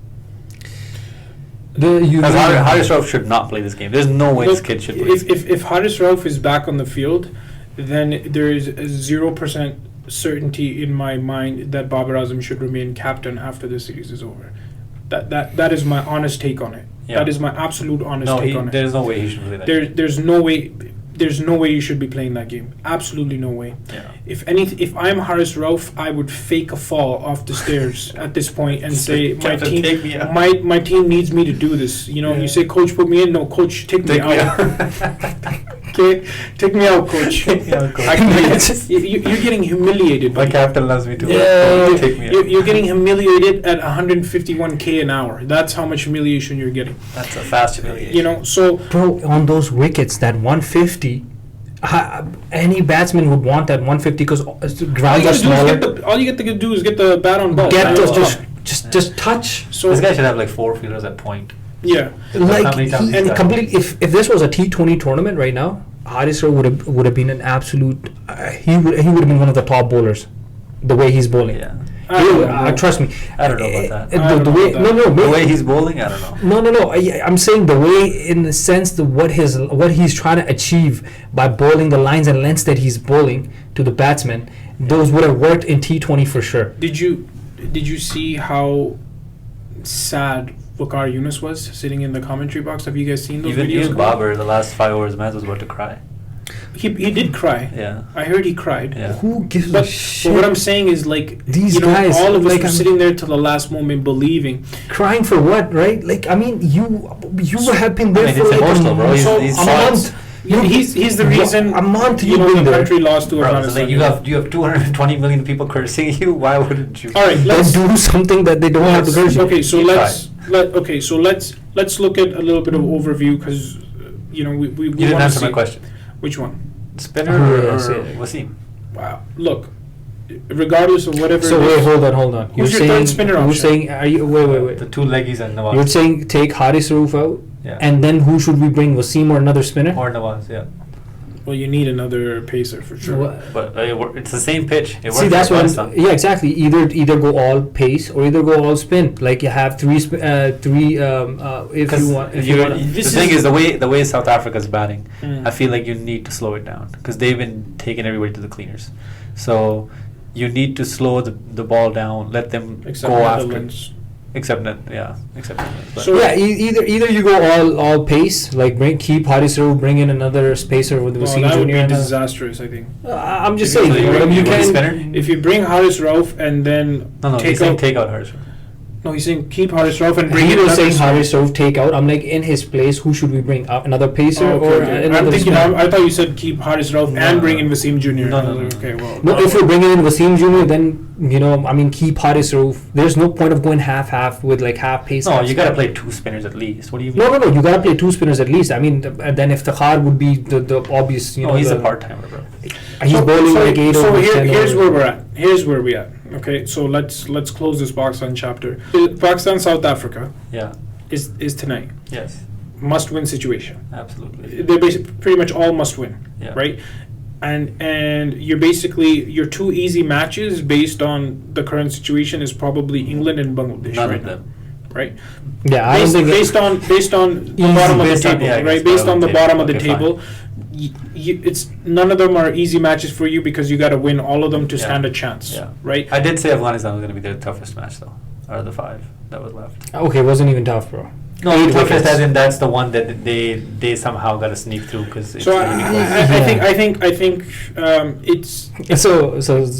Because Haris Rauf should not play this game. There's no way this kid should play. If Haris Rauf is back on the field, then there is 0% certainty in my mind that Babar Azam should remain captain after the series is over. That is my honest take on it. Yeah. That is my absolute honest take on it. There's no way he should play that. There's no way. There's no way you should be playing that game. Absolutely no way. Yeah. If I'm Haris Rauf, I would fake a fall off the stairs at this point and say Captain, take me out. my team needs me to do this. You know, you say, coach, put me in. No, coach, take me out. Okay, take me out, coach. Take me out, coach. You're getting humiliated. My captain loves me too. Yeah, Take me out. you're getting humiliated at 151k an hour. That's how much humiliation you're getting. That's a fast humiliation. You know, so Bro, on those wickets, that 150, any batsman would want that 150 because grounds are smaller. all you get to do is get the bat on ball. Get That's the, all. just touch. So This guy should have like 4 fielders at point. yeah. Like How many times he's and done? complete. If this was a T20 tournament right now, Haris Rauf would have been an absolute. He would have been one of the top bowlers, the way he's bowling. Yeah. Trust me. I don't know about that. I don't The know way about that. The way he's bowling, I don't know. No. I'm saying the way, in the sense that what he's trying to achieve by bowling the lines and lengths that he's bowling to the batsman, those would have worked in T20 for sure. Did you see how sad Waqar Yunus was sitting in the commentary box? Have you guys seen those videos? Even Babar, the last 5 overs, man was about to cry. He did cry. Yeah. I heard he cried. Yeah. Who gives a But shit? what I'm saying is, like, These guys, all of us like, were sitting there till the last moment believing. Crying for what, right? Like, I mean, you have been there I mean, for it's like emotional, bro. He's a month. He's the reason a month you you've know been the there. country lost to Bro, Afghanistan. like you have 220 million people cursing you. Why wouldn't you? All right, Then let's do something that they don't have to curse you. Okay, so You let's look at a little bit of overview because we You didn't want to answer see my question. which one. Spinner Oh, or yes, yeah. Wasim? Wow, look, regardless of whatever. So it wait, is, hold on. Who's your third spinner You're option? saying, are you wait. The 2 leggies and Nawaz. You're saying take Haris Rauf out, Yeah. and then who should we bring? Wasim or another spinner? Or Nawaz, yeah. well, you need another pacer for sure. What? But it's the same pitch. It See, works that's for what Afghanistan. yeah, exactly. Either go all pace or either go all spin. Like you have three if you want. If you want. The thing is, the way South Africa's batting, Mm. I feel like you need to slow it down because they've been taking everybody to the cleaners. So you need to slow the ball down, let them Except go after. Netherlands. Except Netherlands. But So- Yeah, either you go all pace, like keep Haris Rauf, bring in another spacer with Oh, Wasim that would Jr. be and disastrous, I think. I'm just If you- saying, you- you you can. spinner? If you bring Haris Rauf and then No, take he's saying out, take out Haris. no, he's saying keep Haris Rauf and bring He in was another saying spinner. Haris Rauf take out. I'm like, in his place, who should we bring? Another pacer Oh, or okay. another I'm thinking. spinner? I thought you said keep Haris Rauf No, and no, bring no. in Wasim Jr. No, no, no. Okay, well. No, if you're bringing in Wasim Jr., then keep Haris Rauf. There's no point of going half with like half pace. No, half you gotta spin. play 2 spinners at least. What do you mean? No, you gotta play 2 spinners at least. I mean, then if Takhar would be the obvious, No, he's the- a part timer, bro. He's bowling like 8 so over 10 here's over. where we're at. Here's where we at. Okay, so let's close this Pakistan chapter. Pakistan South Africa Yeah. is tonight. Yes. Must win situation. Absolutely. They're pretty much all must win, Yeah. right? And you're basically your 2 easy matches based on the current situation is probably England and Bangladesh None right of now, them. right? Yeah, I don't think Based on the Easy. bottom of the Based on- table, yeah, I right? guess Based on the bottom of the Okay, fine. table, it's none of them are easy matches for you because you got to win all of them to Yeah. stand a chance, Yeah. right? I did say Afghanistan was going to be their toughest match, though, out of the 5 that was left. Okay, it wasn't even tough, bro. No, 8 toughest wickets. as in that's the one that they somehow got to sneak through because it's So really close. I think it's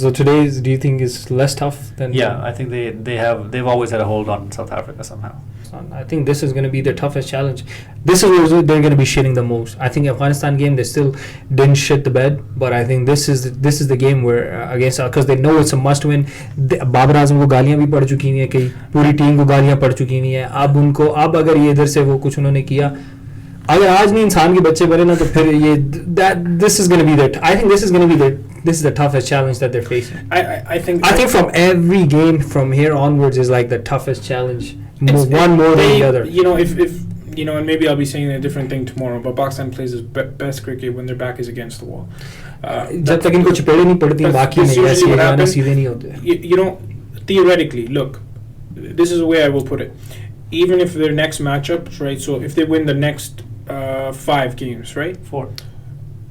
So today's, do you think is less tough than? Yeah, I think they've always had a hold on South Africa somehow. I think this is going to be their toughest challenge. This is where they're going to be shitting the most. I think Afghanistan game they still didn't shit the bed, but I think this is the game where against, because they know it's a must win. Babar Azam को गालियां भी पड़ चुकी हैं, कई पूरी team को गालियां पड़ चुकी हैं. अब अगर ये इधर से वो कुछ उन्होंने किया, अगर आज नहीं इंसान के बच्चे बने ना तो फिर ये this is going to be their. I think this is the toughest challenge that they're facing. I think From every game from here onwards is like the toughest challenge. One more than the other. If and maybe I'll be saying a different thing tomorrow, but Pakistan plays its best cricket when their back is against the wall. जब तक इनको चपेड़े नहीं पड़ती that's बाकी नहीं usually ऐसे what गाने happens. सीधे नहीं होते. Theoretically, look, this is the way I will put it. Even if their next matchup, right? So if they win the next 5 games, right? 4.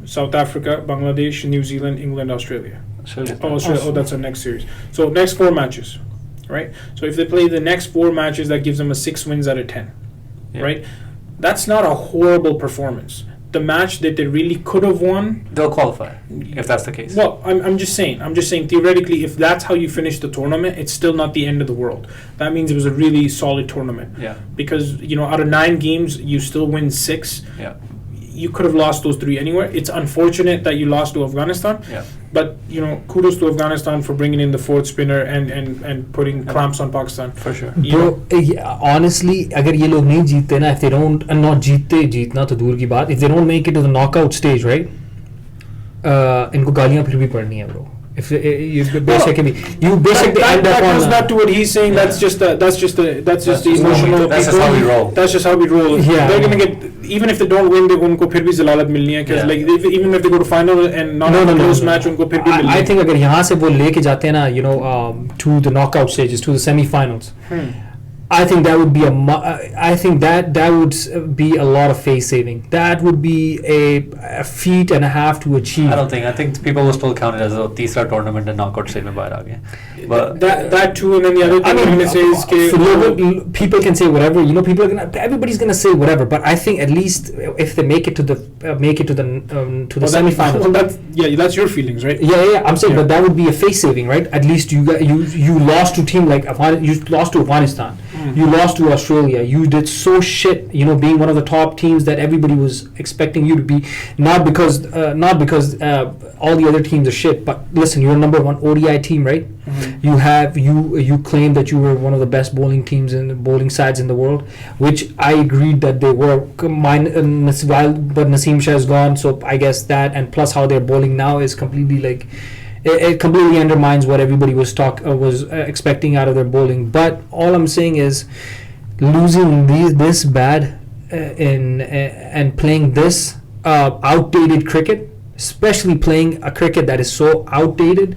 South Africa, Bangladesh, New Zealand, England, Australia. Australia. Oh, that's our next series. So next 4 matches, right? So if they play the next 4 matches, that gives them a 6 wins out of 10, right? That's not a horrible performance. The match that they really could have won, they'll qualify if that's the case. Well, I'm just saying theoretically, if that's how you finish the tournament, it's still not the end of the world. That means it was a really solid tournament. Yeah. Because out of 9 games, you still win 6. Yeah. You could have lost those 3 anywhere. It's unfortunate that you lost to Afghanistan. Yeah. But kudos to Afghanistan for bringing in the 4th spinner and putting clamps on Pakistan. For sure. Bro, honestly, अगर ये लोग नहीं जीतते ना, if they don't not जीतना तो दूर की बात, if they don't make it to the knockout stage, right? इनको गालियाँ फिर भी पड़नी है, bro. If you basically end that up on goes back to what he's saying. That's just the emotional. That's just how we roll. That's just how we roll. Yeah. They're gonna get, even if they don't win, they उनको फिर भी ज़लालत मिलनी है, because even if they go to final and not have a close match, उनको फिर भी मिलनी है. I think अगर यहाँ से वो लेके जाते हैं ना, to the knockout stages, to the semi-finals. I think that would be that would be a lot of face saving. That would be a feat and a half to achieve. I think people will still count it as a तीसरा tournament and knockout stage में बाहर आ गए. But that too, and then the other thing I'm gonna say is people can say whatever. Everybody's gonna say whatever. But I think at least if they make it to the semi-finals. Well, that's your feelings, right? Yeah. I'm saying, but that would be a face saving, right? At least you lost to a team like you lost to Afghanistan. You lost to Australia. You did so shit, being one of the top teams that everybody was expecting you to be. Not because all the other teams are shit, but listen, you're number 1 ODI team, right? Mm-hmm. You claim that you were one of the best bowling teams and bowling sides in the world, which I agreed that they were. But Naseem Shah is gone, so I guess that, and plus how they're bowling now is completely like. It completely undermines what everybody was expecting out of their bowling. But all I'm saying is, losing this bad and playing this outdated cricket, especially playing a cricket that is so outdated,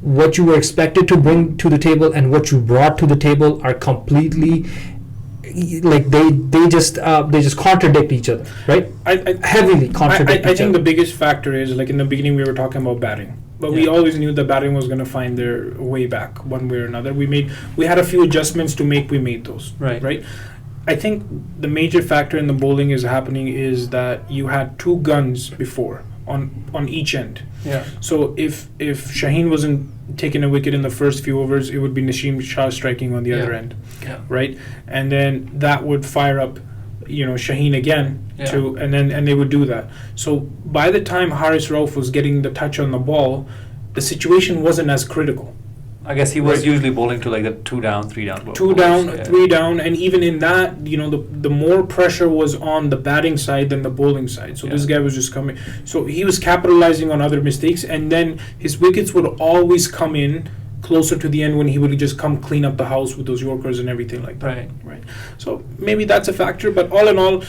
what you were expected to bring to the table and what you brought to the table are completely. Like they just contradict each other, right? Heavily contradict each other. I think the biggest factor is, like in the beginning we were talking about batting, but we always knew that batting was going to find their way back one way or another. We had a few adjustments to make. We made those, right? I think the major factor in the bowling is that you had 2 guns before on each end. Yeah. So if Shaheen wasn't taking a wicket in the first few overs, it would be Naseem Shah striking on the other end, right? And then that would fire up, Shaheen again and they would do that. So by the time Haris Rauf was getting the touch on the ball, the situation wasn't as critical. I guess he was usually bowling to like the 2 down, 3 down. 2 down, 3 down, and even in that, the more pressure was on the batting side than the bowling side. So this guy was just coming. So he was capitalizing on other mistakes, and then his wickets would always come in closer to the end when he would just come clean up the house with those Yorkers and everything like that. Right. So maybe that's a factor, but all in all,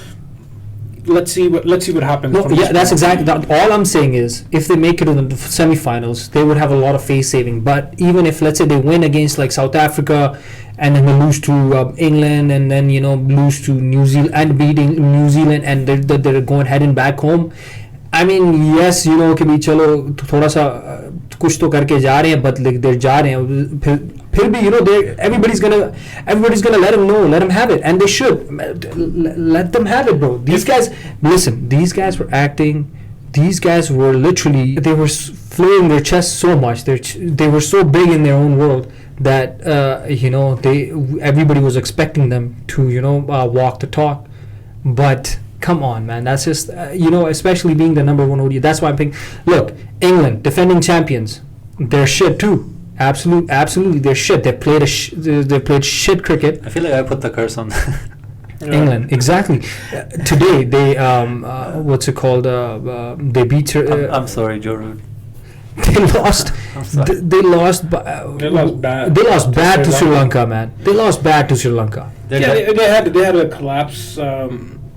let's see what happens. No, that's exactly that. All I'm saying is, if they make it to the semi-finals, they would have a lot of face saving. But even if, let's say, they win against like South Africa, and then they lose to England, and then lose to New Zealand and beating New Zealand, and they're going heading back home. I mean, yes, कि भी चलो थोड़ा सा कुछ तो करके जा रहे हैं, but like they're जा रहे हैं. फिर भी everybody's gonna let them have it, and they should let them have it, bro. These guys were acting. These guys were literally, they were flaring their chest so much. They were so big in their own world that everybody was expecting them to walk the talk, but. Come on, man. That's just especially being the number 1 ODI. That's why I'm thinking. Look, England, defending champions, they're shit too. Absolutely, they're shit. They played shit cricket. I feel like I put the curse on England. Exactly. Today they what's it called? They beat. I'm sorry, Joe Root. They lost. They lost bad. They lost bad to Sri Lanka, man. They lost bad to Sri Lanka. They had a collapse.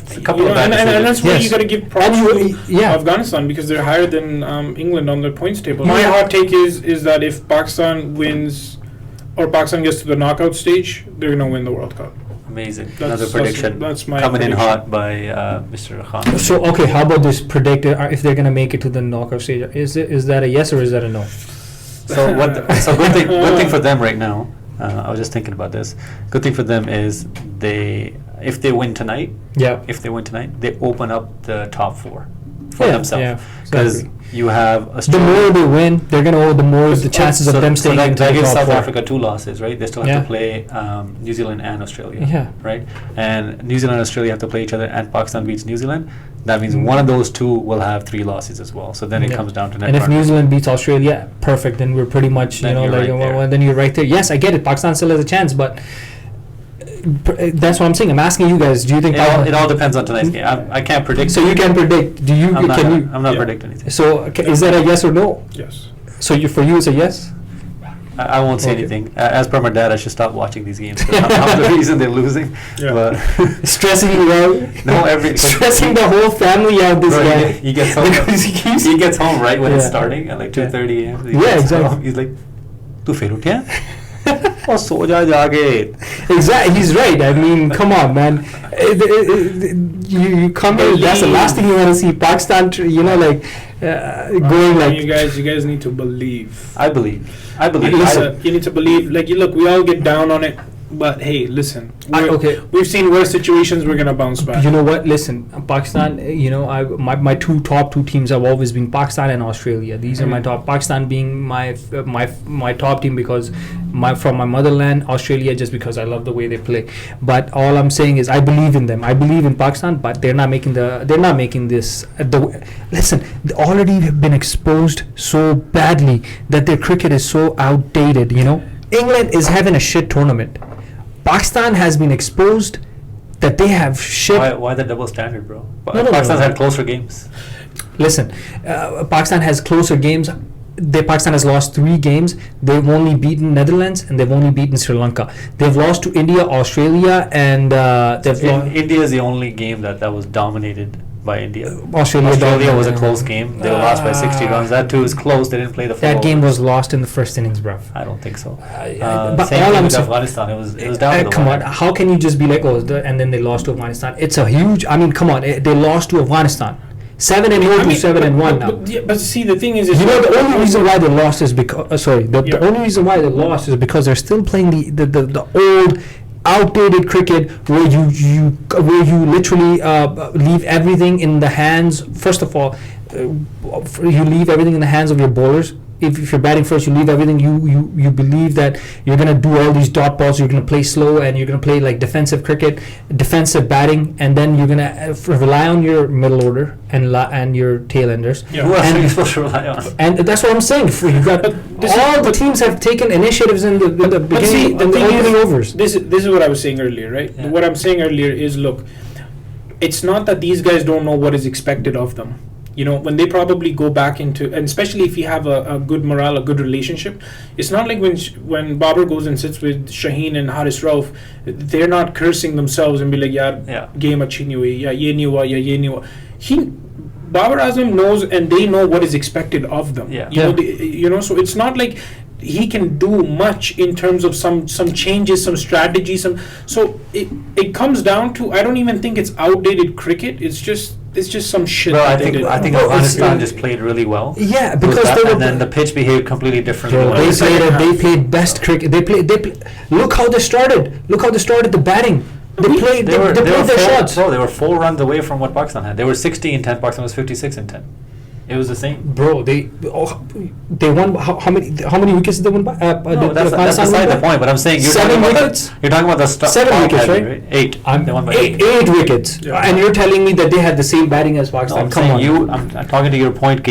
A couple of and that's where you got to give props to Afghanistan, because they're higher than England on their points table. My hot take is that if Pakistan wins or Pakistan gets to the knockout stage, they're going to win the World Cup. Amazing. That's- Another prediction that's my coming in prediction. hot by Mr. Khan. So okay, how about this predicted? If they're gonna make it to the knockout stage, is that a yes or is that a no? So good thing for them right now. I was just thinking about this. Good thing for them is if they win tonight, Yeah. they open up the top 4 for themselves. Yeah, Because exactly. you have The Australia. more they win, they're gonna the more the chances of them staying that, into that the gives top South 4. Africa 2 losses, right? They still have Yeah. to play New Zealand and Australia, Yeah. right? And New Zealand and Australia have to play each other, and Pakistan beats New Zealand. That means one of those 2 will have 3 losses as well. So then it Yeah. comes down to net And if margin. New Zealand beats Australia, perfect. Then we're pretty much, Then you're right there. then you're right there. Yes, I get it. Pakistan still has a chance, but that's what I'm saying. I'm asking you guys. Do you think? It all depends on tonight's game. I can't predict. So you can predict. Do you? I'm not, can you? I'm not Yeah. predicting anything. So is that a yes or no? Yes. So for you, it's a yes. I won't say Okay. anything. As per my dad, I should stop watching these games. 'Cause I'm the reason they're losing. Yeah. But Stressing you out. no, Stressing the whole family out. This Bro, guy. he gets home. Because he keeps. He gets home right when it's Yeah. starting at like 2:30 a.m. He Yeah, gets exactly. home, he's like, "तू फिर उठा? और सो जा जाके." Exactly, he's right. I mean, come on, man. You come here. That's the last thing you want to see. Pakistan, going like. You guys need to believe. I believe. You need to believe. Like, look, we all get down on it, but hey, listen. Okay. We've seen worse situations. We're gonna bounce back. You know what? Listen, Pakistan. My top two teams have always been Pakistan and Australia. These are my top. Pakistan being my top team because from my motherland. Australia just because I love the way they play. But all I'm saying is I believe in them. I believe in Pakistan, but they're not making this. Listen, they already have been exposed so badly that their cricket is so outdated. England is having a shit tournament. Pakistan has been exposed that they have shit. Why the double standard, bro? No, Pakistan's no. had closer games. Listen, Pakistan has closer games. Pakistan has lost 3 games. They've only beaten Netherlands and they've only beaten Sri Lanka. They've lost to India, Australia, and India is the only game that was dominated by India. Australia was a close game. They were lost by 60 runs. That too is close. They didn't play the full That game overs. was lost in the first innings, bruv. I don't think so. But Same all thing I'm with saying, Afghanistan. It was down to the come on, wire. how can you just be like, and then they lost to Afghanistan? It's a huge. I mean, come on, they lost to Afghanistan, 7-1 to 7-1 now. But see, the thing is, The only reason why they lost is because the only reason why they lost is because they're still playing the old outdated cricket where you literally leave everything in the hands. First of all, you leave everything in the hands of your bowlers. If you're batting first, you leave everything. You believe that you're gonna do all these dot balls. You're gonna play slow and you're gonna play like defensive cricket, defensive batting, and then you're gonna rely on your middle order and your tail enders. Yeah. Who else are you And, supposed to rely on? and that's what I'm saying. You got all the teams have taken initiatives in the beginning, in the opening overs. This is what I was saying earlier, right? Yeah. What I'm saying earlier is, look, it's not that these guys don't know what is expected of them. When they probably go back into, and especially if you have a good morale, a good relationship, it's not like when Babar goes and sits with Shaheen and Haris Rauf, they're not cursing themselves and be like, Yeah. game achhi nahi hui, ya ye nahi hua, ya ye nahi hua. Babar Azam knows, and they know what is expected of them. Yeah. So it's not like he can do much in terms of some changes, some strategies, so it comes down to, I don't even think it's outdated cricket. It's just some shit. Bro, that I think they did. Afghanistan just played really well. Yeah, It was because that- they were. and then the pitch behaved completely differently. Bro, they played best cricket. They played. Look how they started. Look how they started the batting. They played. They played their shots. Bro, they were 4 runs away from what Pakistan had. They were 60-10. Pakistan was 56-10. It was the same. Bro, they won. How many wickets did they win by? No, that's beside the point. But I'm saying you're 7 talking wickets. You're talking about the 7 wickets, heavy, right? 8. They won by 8. 8 wickets, Yeah. and you're telling me that they had the same batting as No, Pakistan? I'm Come saying on. I'm talking to your point.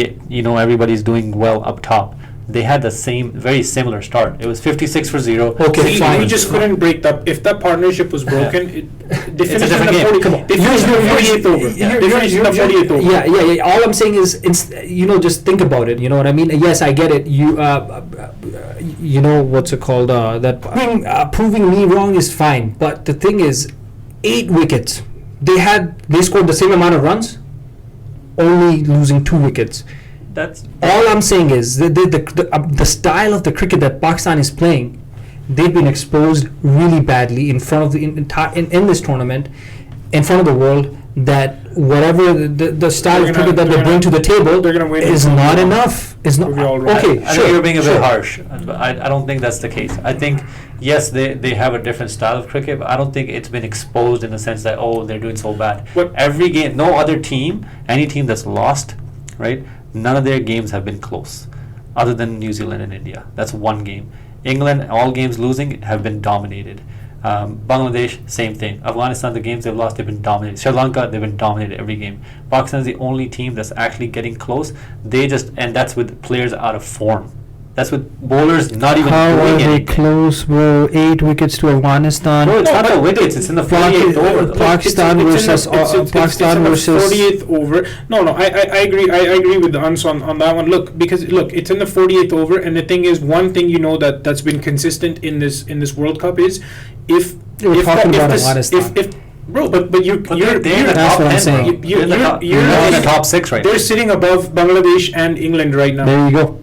Everybody's doing well up top. They had the same, very similar start. It was 56 for 0. Okay, fine. We just couldn't break that. If that partnership was broken, they It's a finished in different the game. 40. Come on. They finished in the 48th over. They finished in the 48th over. Yeah. All I'm saying is, just think about it. You know what I mean? Yes, I get it. What's it called? That proving me wrong is fine. But the thing is, 8 wickets. They scored the same amount of runs, only losing 2 wickets. That's All I'm saying is the style of the cricket that Pakistan is playing, they've been exposed really badly in front of the in this tournament, in front of the world, that whatever the style of cricket that they bring to the table is not enough. Is not okay. I think you're being a bit harsh. I don't think that's the case. I think yes, they have a different style of cricket, but I don't think it's been exposed in the sense that they're doing so bad. Every game, no other team, any team that's lost, right? None of their games have been close, other than New Zealand and India. That's one game. England, all games losing have been dominated. Bangladesh, same thing. Afghanistan, the games they've lost, they've been dominated. Sri Lanka, they've been dominated every game. Pakistan is the only team that's actually getting close. And that's with players out of form. That's with bowlers not even How doing are they anything. close, bro? 8 wickets to Afghanistan. No, it's not the wickets. It's in the 48th over. Pakistan versus Pakistan versus 48th over. No, I agree. I agree with the answer on that one. Look, it's in the 48th over, and the thing is, one thing that's been consistent in this World Cup is if bro, but you're they're in the that's top what 10, I'm saying. You're in the top 6 right now. They're sitting above Bangladesh and England right now. There you go.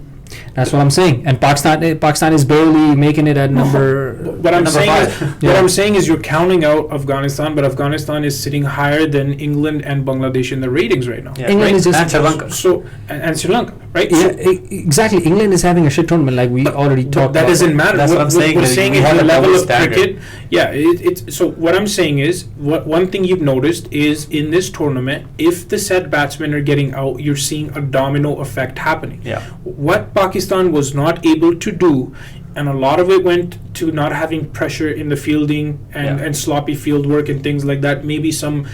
That's what I'm saying. And Pakistan is barely making it at number. What I'm saying is, Yeah. what I'm saying is, you're counting out Afghanistan, but Afghanistan is sitting higher than England and Bangladesh in the ratings right now. Yeah. England right? is just And Sri Lanka. So and Sri Lanka, right? Yeah, So, exactly. England is having a shit tournament, like we already but talked that about. doesn't matter. That's what I'm saying, We're that saying we is have the a level double of standard. cricket. Yeah, it's so what I'm saying is, one thing you've noticed is in this tournament, if the set batsmen are getting out, you're seeing a domino effect happening. Yeah. What Pakistan was not able to do, and a lot of it went to not having pressure in the fielding and sloppy field work and things like that. Maybe some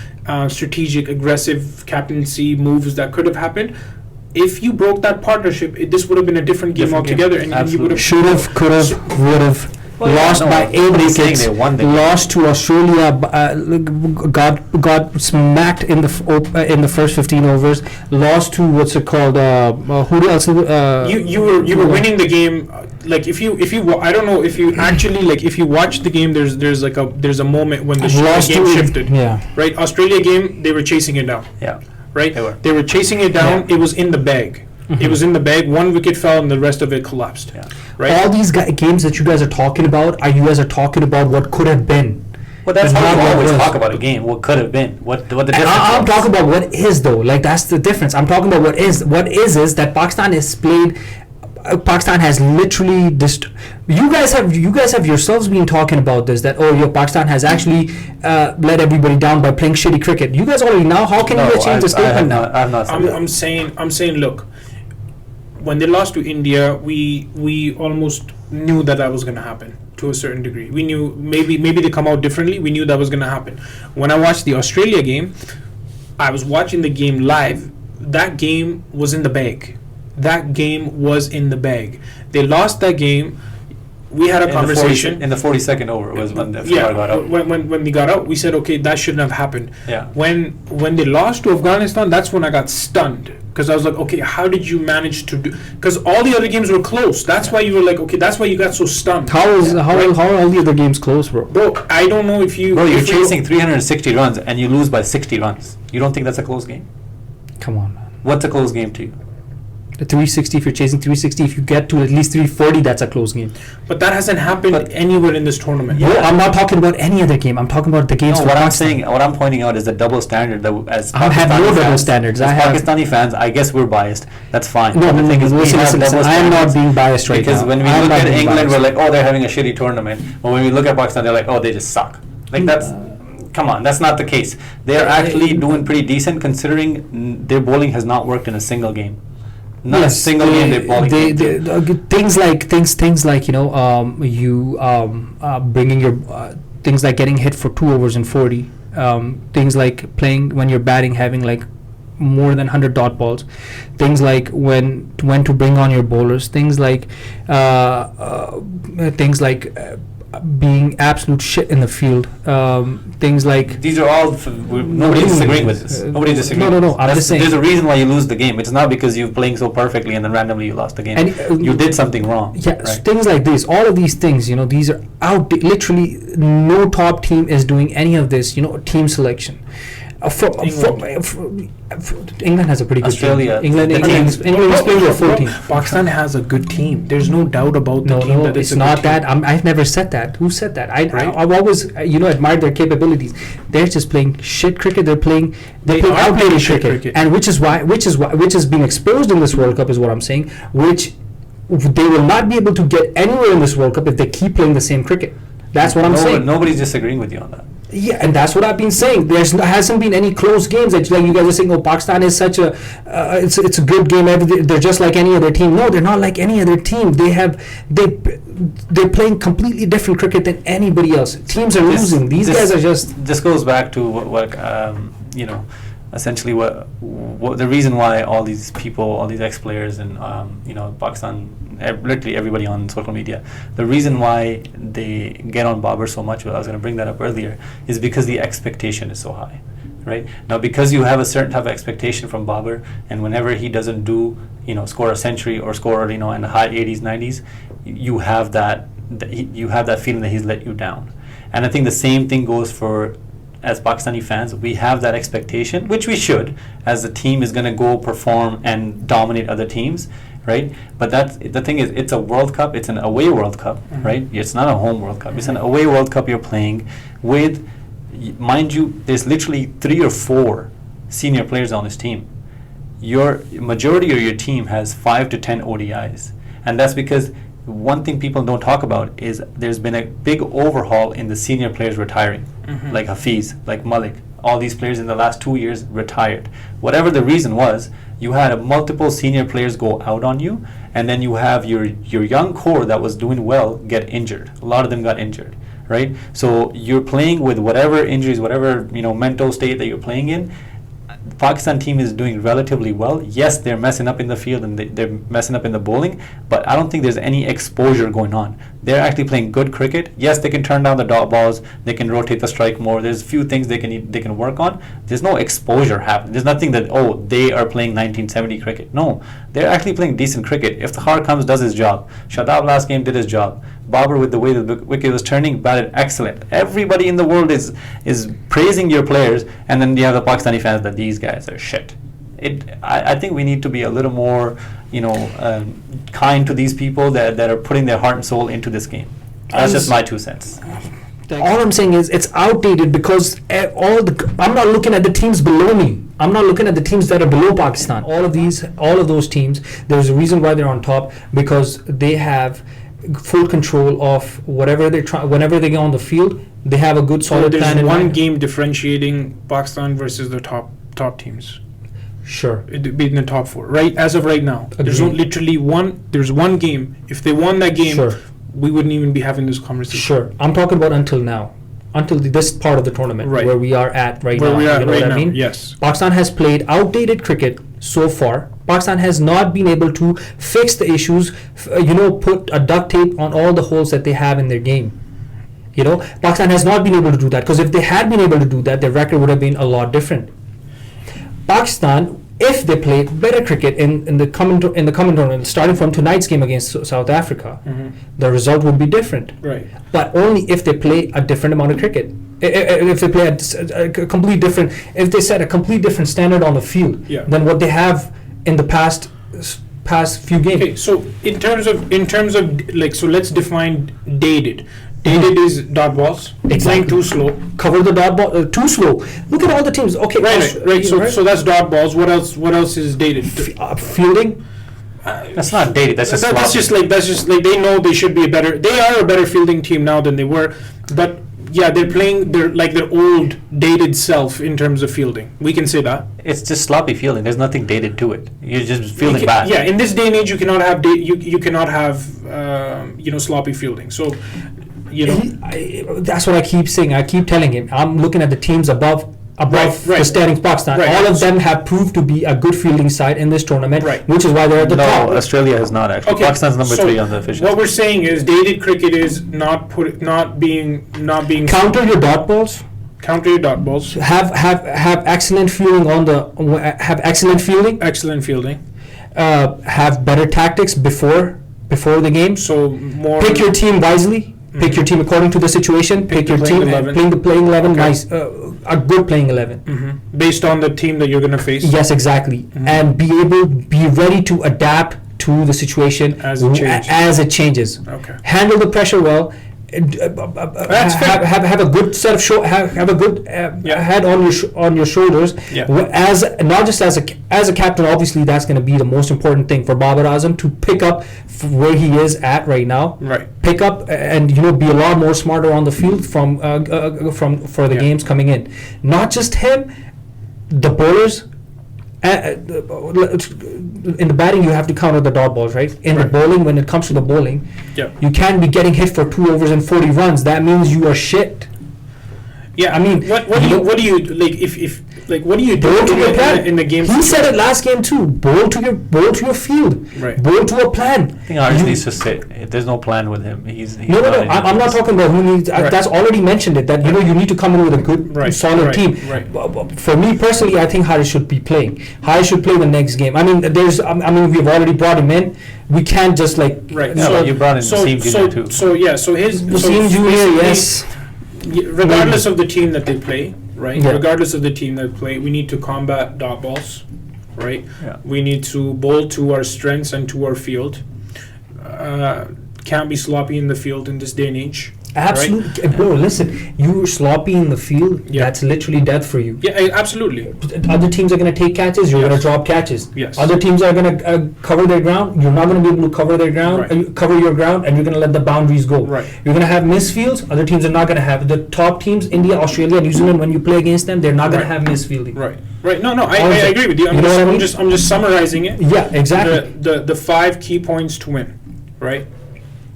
strategic, aggressive captaincy moves that could have happened. If you broke that partnership, this would have been a different game altogether, and you would have Should have, could have, would have. Lost by 8 nobody's saying wickets. they won the game. Lost to Australia. Got smacked in the first 15 overs. Lost to what's it called? Who else? You were winning the game. Like if you I don't know if you actually if you watch the game, there's a moment when the game shifted. Yeah. Right, Australia game, they were chasing it down. Yeah. Right, They were. chasing it down. Yeah. It was in the bag. Mhm. It was in the bag. One wicket fell, and the rest of it collapsed. Yeah. Right. All these games that you guys are talking about, you guys are talking about what could have been. Well, that's But how not we what always was. talk about a game. What could have been. What the And difference I'm was. talking about what is though. Like that's the difference. I'm talking about what is. What is that Pakistan has played. Pakistan has literally you guys have yourselves been talking about this, that Pakistan has actually let everybody down by playing shitty cricket. You guys already know. How can you change the statement now? I'm not saying that. I'm saying, look, when they lost to India, we almost knew that was going to happen to a certain degree. We knew maybe they come out differently. We knew that was going to happen. When I watched the Australia game, I was watching the game live. That game was in the bag. They lost that game. We had a conversation In the 42nd over was when the yeah, got out. when they got out, we said, okay, that shouldn't have happened. Yeah. When they lost to Afghanistan, that's when I got stunned, because I was like, okay, how did you manage to do? Because all the other games were close. That's why you were like, okay, that's why you got so stunned. How are all the other games close, bro? Bro, I don't know if you. Bro, you're if you- chasing 360 runs and you lose by 60 runs. You don't think that's a close game? Come on, man. What's a close game to you? The 360. If you're chasing 360, if you get to at least 340, that's a close game. But that hasn't happened anywhere in this tournament. No, I'm not talking about any other game. I'm talking about the games. No, for what I'm Pakistan. saying, what I'm pointing out is the double standard that as I have Pakistani no double fans- standards. As I have- Pakistani fans, I guess we're biased. That's fine. No, But the thing is, we listen, have listen, double I am not standards. being biased right Because now. when we I am look not at being England, biased. we're like, oh, they're having a shitty tournament. But when we look at Pakistan, they're like, oh, they just suck. Like that's, come on, that's not the case. They're actually doing pretty decent considering their bowling has not worked in a single game. Not a single game they're bowling. Things like bringing your things like getting hit for 2 overs and 40. Things like playing when you're batting, having like more than 100 dot balls. Things like when to bring on your bowlers. Things like being absolute shit in the field. Things like These are all, nobody's disagreeing with this. Nobody's disagreeing. No. I'm just saying. There's a reation why you lose the game. It's not because you're playing so perfectly and then randomly you lost the game. And, you did something wrong. Yeah, right? things like this, all of these things, these are out. Literally, no top team is doing any of this. Team selection. England has a pretty good Australia. team. England is playing with a full team. Pakistan has a good team. There's no doubt about the team. No, that it's not that. I've never said that. Who said that? I've always, admired their capabilities. They're just playing shit cricket. They're playing outdated cricket, and which is being exposed in this World Cup is what I'm saying. Which they will not be able to get anywhere in this World Cup if they keep playing the same cricket. That's what I'm saying. Nobody's disagreeing with you on that. Yeah, and that's what I've been saying. Hasn't been any close games. Like you guys are saying, oh, Pakistan is such a, it's a good game. They're just like any other team. No, they're not like any other team. They're playing completely different cricket than anybody else. Teams are losing. These guys are just. This goes back to what essentially what the reason why all these people, all these ex-players and Pakistan, literally everybody on social media, the reason why they get on Babar so much, I was going to bring that up earlier, is because the expectation is so high, right? Now, because you have a certain type of expectation from Babar, and whenever he doesn't score a century or score in the high 80s, 90s, you have that feeling that he's let you down. And I think the same thing goes for, as Pakistani fans, we have that expectation, which we should, as the team is going to go perform and dominate other teams, right? But the thing is, it's a World Cup, it's an away World Cup, right? It's not a home World Cup, it's an away World Cup you're playing with, mind you, there's literally 3 or 4 senior players on this team. Your majority of your team has 5 to 10 ODIs, and that's because one thing people don't talk about is there's been a big overhaul in the senior players retiring, like Hafiz, like Malik. All these players in the last 2 years retired. Whatever the reason was, you had multiple senior players go out on you, and then you have your young core that was doing well get injured. A lot of them got injured, right? So you're playing with whatever injuries, whatever mental state that you're playing in. The Pakistan team is doing relatively well. Yes, they're messing up in the field and they're messing up in the bowling, but I don't think there's any exposure going on. They're actually playing good cricket. Yes, they can turn down the dot balls, they can rotate the strike more. There's a few things they can work on. There's no exposure happening. There's nothing that, they are playing 1970 cricket. No, they're actually playing decent cricket. Iftikhar comes, does his job. Shadab last game did his job. Babar, with the way the wicket was turning, batted excellent. Everybody in the world is praising your players, and then you have the Pakistani fans that these guys are shit. I think we need to be a little more, kind to these people that are putting their heart and soul into this game. That's just my 2 cents. All I'm saying is it's outdated because I'm not looking at the teams below me. I'm not looking at the teams that are below Pakistan. All of those teams, there's a reason why they're on top, because they have full control of whatever they try. Whenever they get on the field, they have a good solid plan. There's one game differentiating Pakistan versus the top teams. Sure, it'd be in the top 4, right? As of right now, agreed. There's literally one. There's one game. If they won that game, sure, we wouldn't even be having this conversation. Sure, I'm talking about until now, until this part of the tournament, right, where we are at right where now. We are you know right what now. I mean? Yes. Pakistan has played outdated cricket so far. Pakistan has not been able to fix the issues. Put a duct tape on all the holes that they have in their game. Pakistan has not been able to do that, because if they had been able to do that, their record would have been a lot different. Pakistan, if they played better cricket in the coming tournament, starting from tonight's game against South Africa, the result would be different. Right. But only if they play a different amount of cricket. If they play a complete different, if they set a complete different standard on the field than what they have in the past few games. Okay, so in terms of so let's define dated. Dated is dot balls. Exactly. Playing too slow. Cover the dot ball too slow. Look at all the teams. Okay, right. So that's dot balls. What else is dated? Fielding. That's not dated. That's just like they know they should be they are a better fielding team now than they were, but yeah, they're playing their old dated self in terms of fielding. We can say that. It's just sloppy fielding. There's nothing dated to it. You're just fielding bad. Yeah, in this day and age, you cannot have you cannot have sloppy fielding. So. That's what I keep saying. I keep telling him. I'm looking at the teams above the standings. Pakistan. Right. All of them have proved to be a good fielding side in this tournament, which is why they're at the top. No, Australia has not actually. Okay. Pakistan's number 3 on the official. What we're saying is dated cricket is not being. Counter your dot balls. Counter your dot balls. Have excellent fielding have excellent fielding. Excellent fielding. Have better tactics before the game. So more. Pick your team wisely. Pick your team according to the situation. Pick your team and playing the playing 11. Okay. Nice, a good playing 11. Based on the team that you're going to face. Yes, exactly, and be ready to adapt to the situation As it changes. Okay. Okay. Handle the pressure well. That's fair. Have a good set of have a good head on your shoulders. Yeah. As not just as a captain, obviously that's going to be the most important thing for Babar Azam to pick up where he is at right now. Right. Pick up and be a lot more smarter on the field from for the games coming in. Not just him, the bowlers. In the batting, you have to counter the dot balls, right? In the bowling, when it comes to the bowling, you can't be getting hit for 2 overs and 40 runs. That means you are shit. Yeah, I mean, what do you like? If what do you do in the game? He said it last game too. Bowl to your field. Right. Bowl to a plan. I think Harsh needs to sit. There's no plan with him. He's no. I'm not talking about who needs. That's already mentioned it. That you need to come in with a good, solid team. Right. For me personally, I think Harsh should be playing. Harsh should play the next game. I mean, we've already brought him in. We can't just Yeah, so you brought in Wasim Junior too. So his Wasim Junior, yes. Regardless of the team that they play, right? Yeah. Regardless of the team that play, we need to combat dot balls, right? Yeah. We need to bowl to our strengths and to our field. Can't be sloppy in the field in this day and age. Absolutely, right? Bro. Listen, you were sloppy in the field. Yeah. That's literally death for you. Yeah, absolutely. Other teams are going to take catches. You're going to drop catches. Yes. Other teams are going to cover their ground. You're not going to be able to cover their ground. Cover your ground, and you're going to let the boundaries go. Right. You're going to have misfields. Other teams are not going to have. The top teams, India, Australia, New Zealand, when you play against them, they're not going to have misfielding. Right. No. I agree with you. I'm just summarizing it. Yeah. Exactly. The 5 key points to win. Right.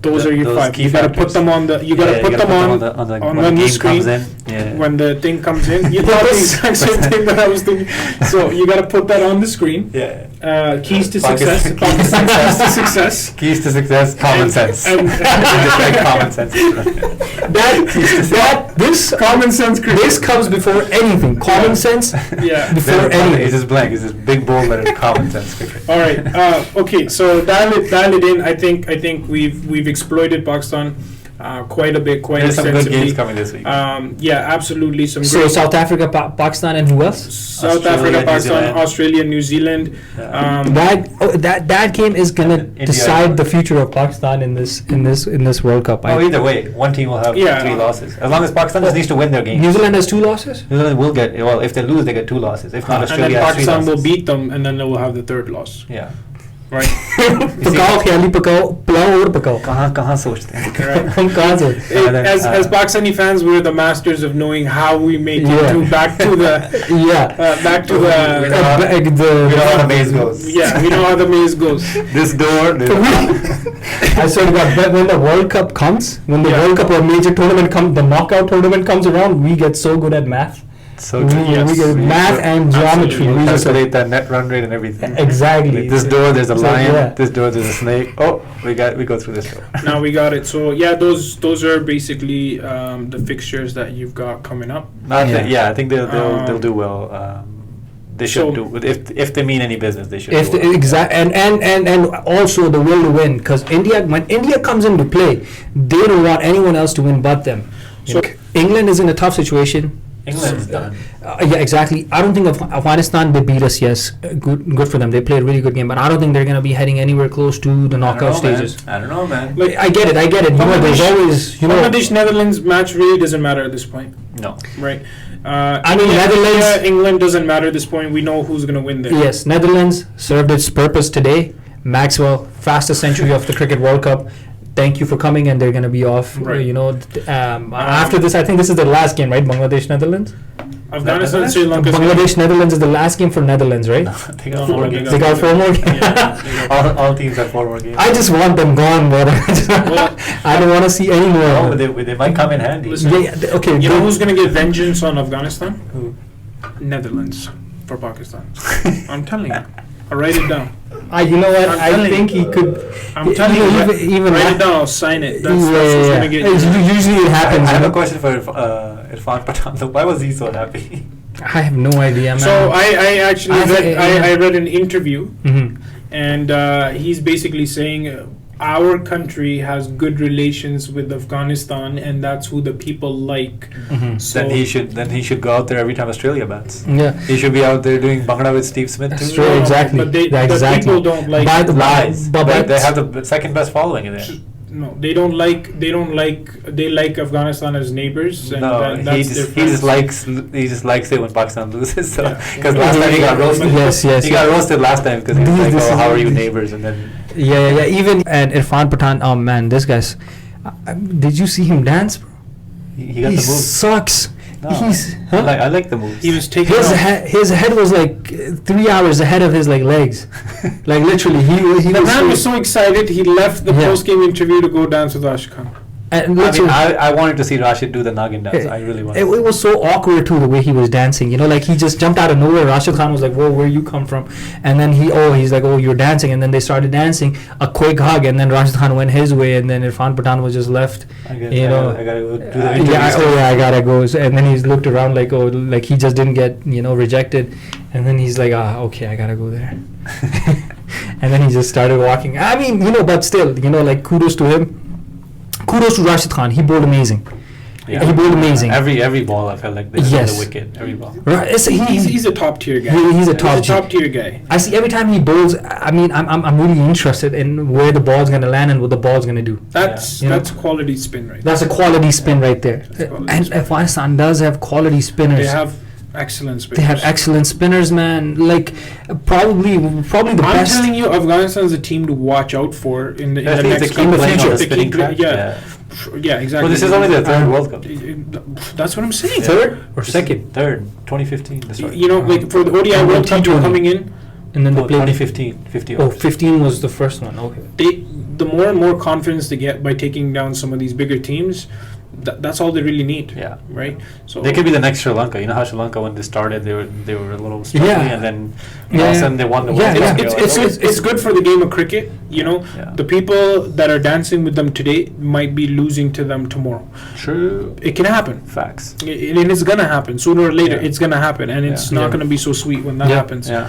Those are your 5. You got to put them on the. You got to put them on the screen when the thing comes in. You thought the exact same thing that I was thinking. So you got to put that on the screen. Yeah. Keys to success. Keys to success. Keys to success. Common sense. Common sense. This common sense. This comes before anything. Common sense. Yeah. Before anything. It's just blank. It's just big bold letter. Common sense. All right. Okay. So dial it in. I think we've exploited Pakistan quite a bit, quite There's extensively. Some good games coming this week. Yeah, absolutely. So South Africa, Pakistan, and who else? South Africa, Pakistan, Australia, New Zealand. That game is gonna decide the future of Pakistan in this World Cup. Either way, one team will have 3 losses. As long as Pakistan just needs to win their game. New Zealand has 2 losses. New Zealand will get if they lose, they get 2 losses. If not, Australia and then has 3 Pakistan losses. will beat them, and then they will have the 3rd loss. Yeah. Right. पकाओ ख्याली पकाओ पुलाओ और पकाओ कहाँ सोचते हैं हम कहाँ से as Pakistani fans we're the masters of knowing how we make it back to the we know how the maze goes. Yeah, we know how the maze goes. This door. I swear to God, but when the World Cup comes, when the World Cup or major tournament comes, the knockout tournament comes around, we get so good at math. So we get math and geometry. We calculate that net run rate and everything. Exactly. Like this door, there's a lion. This door, there's a snake. Oh, we go through this door. Now we got it. So yeah, those are basically the fixtures that you've got coming up. I think they'll do well. They should do if they mean any business. They should. And also the will to win, because when India comes into play, they don't want anyone else to win but them. So England is in a tough situation. England's done. Yeah, exactly. I don't think Afghanistan, they beat us. Yes, good for them. They played a really good game, but I don't think they're going to be heading anywhere close to the knockout stages. I don't know, man. Like, I get it. There's always Bangladesh Netherlands match really doesn't matter at this point. No. Right. Netherlands, England doesn't matter at this point. We know who's going to win there. Yes, Netherlands served its purpose today. Maxwell, fastest century of the Cricket World Cup. Thank you for coming, and they're going to be off. Right. After this, I think this is the last game, right? Bangladesh, Netherlands. Afghanistan, Sri Lanka. Bangladesh, Netherlands is the last game for Netherlands, right? They got 4 games. They got 4 more games. Yeah, all teams have 4 more games. I just want them gone, but I don't want to see any more. Oh, they might come in handy. Listen, okay. You know who's going to get vengeance on Afghanistan? Who? Netherlands for Pakistan. I'm telling you. I'll write it down. You know what? I think he could. I'm telling you. Even write it down. I'll sign it. That's what's going to get you. Usually it happens. I have a question for Irfan Pathan. Why was he so happy? I have no idea, man. So I actually read an interview, mm-hmm. and he's basically saying, our country has good relations with Afghanistan, and that's who the people like. Mhm. So Then he should go out there every time Australia bats. Yeah. He should be out there doing Bangla with Steve Smith too. Sure, exactly. But they, Yeah, the exactly. people don't like. By the Lies. but They have the second best following in there. No, they don't like. They like Afghanistan as neighbors. And No, that's he their just friends. likes it when Pakistan loses. So Yeah. because last time he got roasted. Yes. He got roasted last time because he was like, This "Oh, is- how are you neighbors?" And then Yeah. Even and Irfan Pathan. Oh man, this guy's. Did you see him dance, bro? he got He the moves. sucks. No, He's. I like the moves. He was taking. His head was like 3 hours ahead of his like legs. Like literally, he The was. man was so excited, he left the Yeah. post-game interview to go dance with Rashid Khan. And I mean, literally, I wanted to see Rashid do the Nagin dance. I really wanted. it was so awkward too the way he was dancing. You know, like he just jumped out of nowhere. Rashid Khan was like, "Whoa, where you come from?" And then he's like, "Oh, you're dancing." And then they started dancing. A quick hug, and then Rashid Khan went his way, and then Irfan Pathan was just left. I guess You know, I gotta go do the interview. I gotta go. So, and then he's looked around like, oh, like he just didn't get rejected, and then he's like, okay, I gotta go there. And then he just started walking. I mean, but still, like kudos to him. Kudos to Rashid Khan. He bowled amazing. Yeah. He bowled amazing. Every ball I felt like they hit Yes. the wicket. Every ball. Right, He's a top tier guy. He's a top tier guy. I see every time he bowls. I mean, I'm really interested in where the ball's gonna land and what the ball's gonna do. That's Yeah. that's quality spin right That's a quality spin right there. That's quality And spin. Afghanistan does have quality there. spinners. They have excellent spinners. They have excellent spinners, man. Like probably the I'm best. telling you, Afghanistan is a team to watch out for in the I think next they keep couple of playing on years. the They spinning keep- track. Yeah, exactly. Well, this is only the third World Cup. That's what I'm saying. Third or second, Third, 2015. That's right. You know, like for the ODI And World then Cup T20. coming in, and then they No, played. 2015, 50 Oh, overs. 15 was the first one. Okay. the more and more confidence they get by taking down some of these bigger teams, that's all they really need. Yeah. Right. So They could be the next Sri Lanka. You know how Sri Lanka, when they started, they were a little struggling, Yeah. and then all of a sudden they won the World Yeah, Cup. yeah. You're like, it's good for the game of cricket. You know, Yeah. the people that are dancing with them today might be losing to them tomorrow. True. It can happen. Facts. And it's gonna happen sooner or later. Yeah. It's gonna happen, and it's Yeah. not Yeah. gonna be so sweet when that Yeah. happens. Yeah.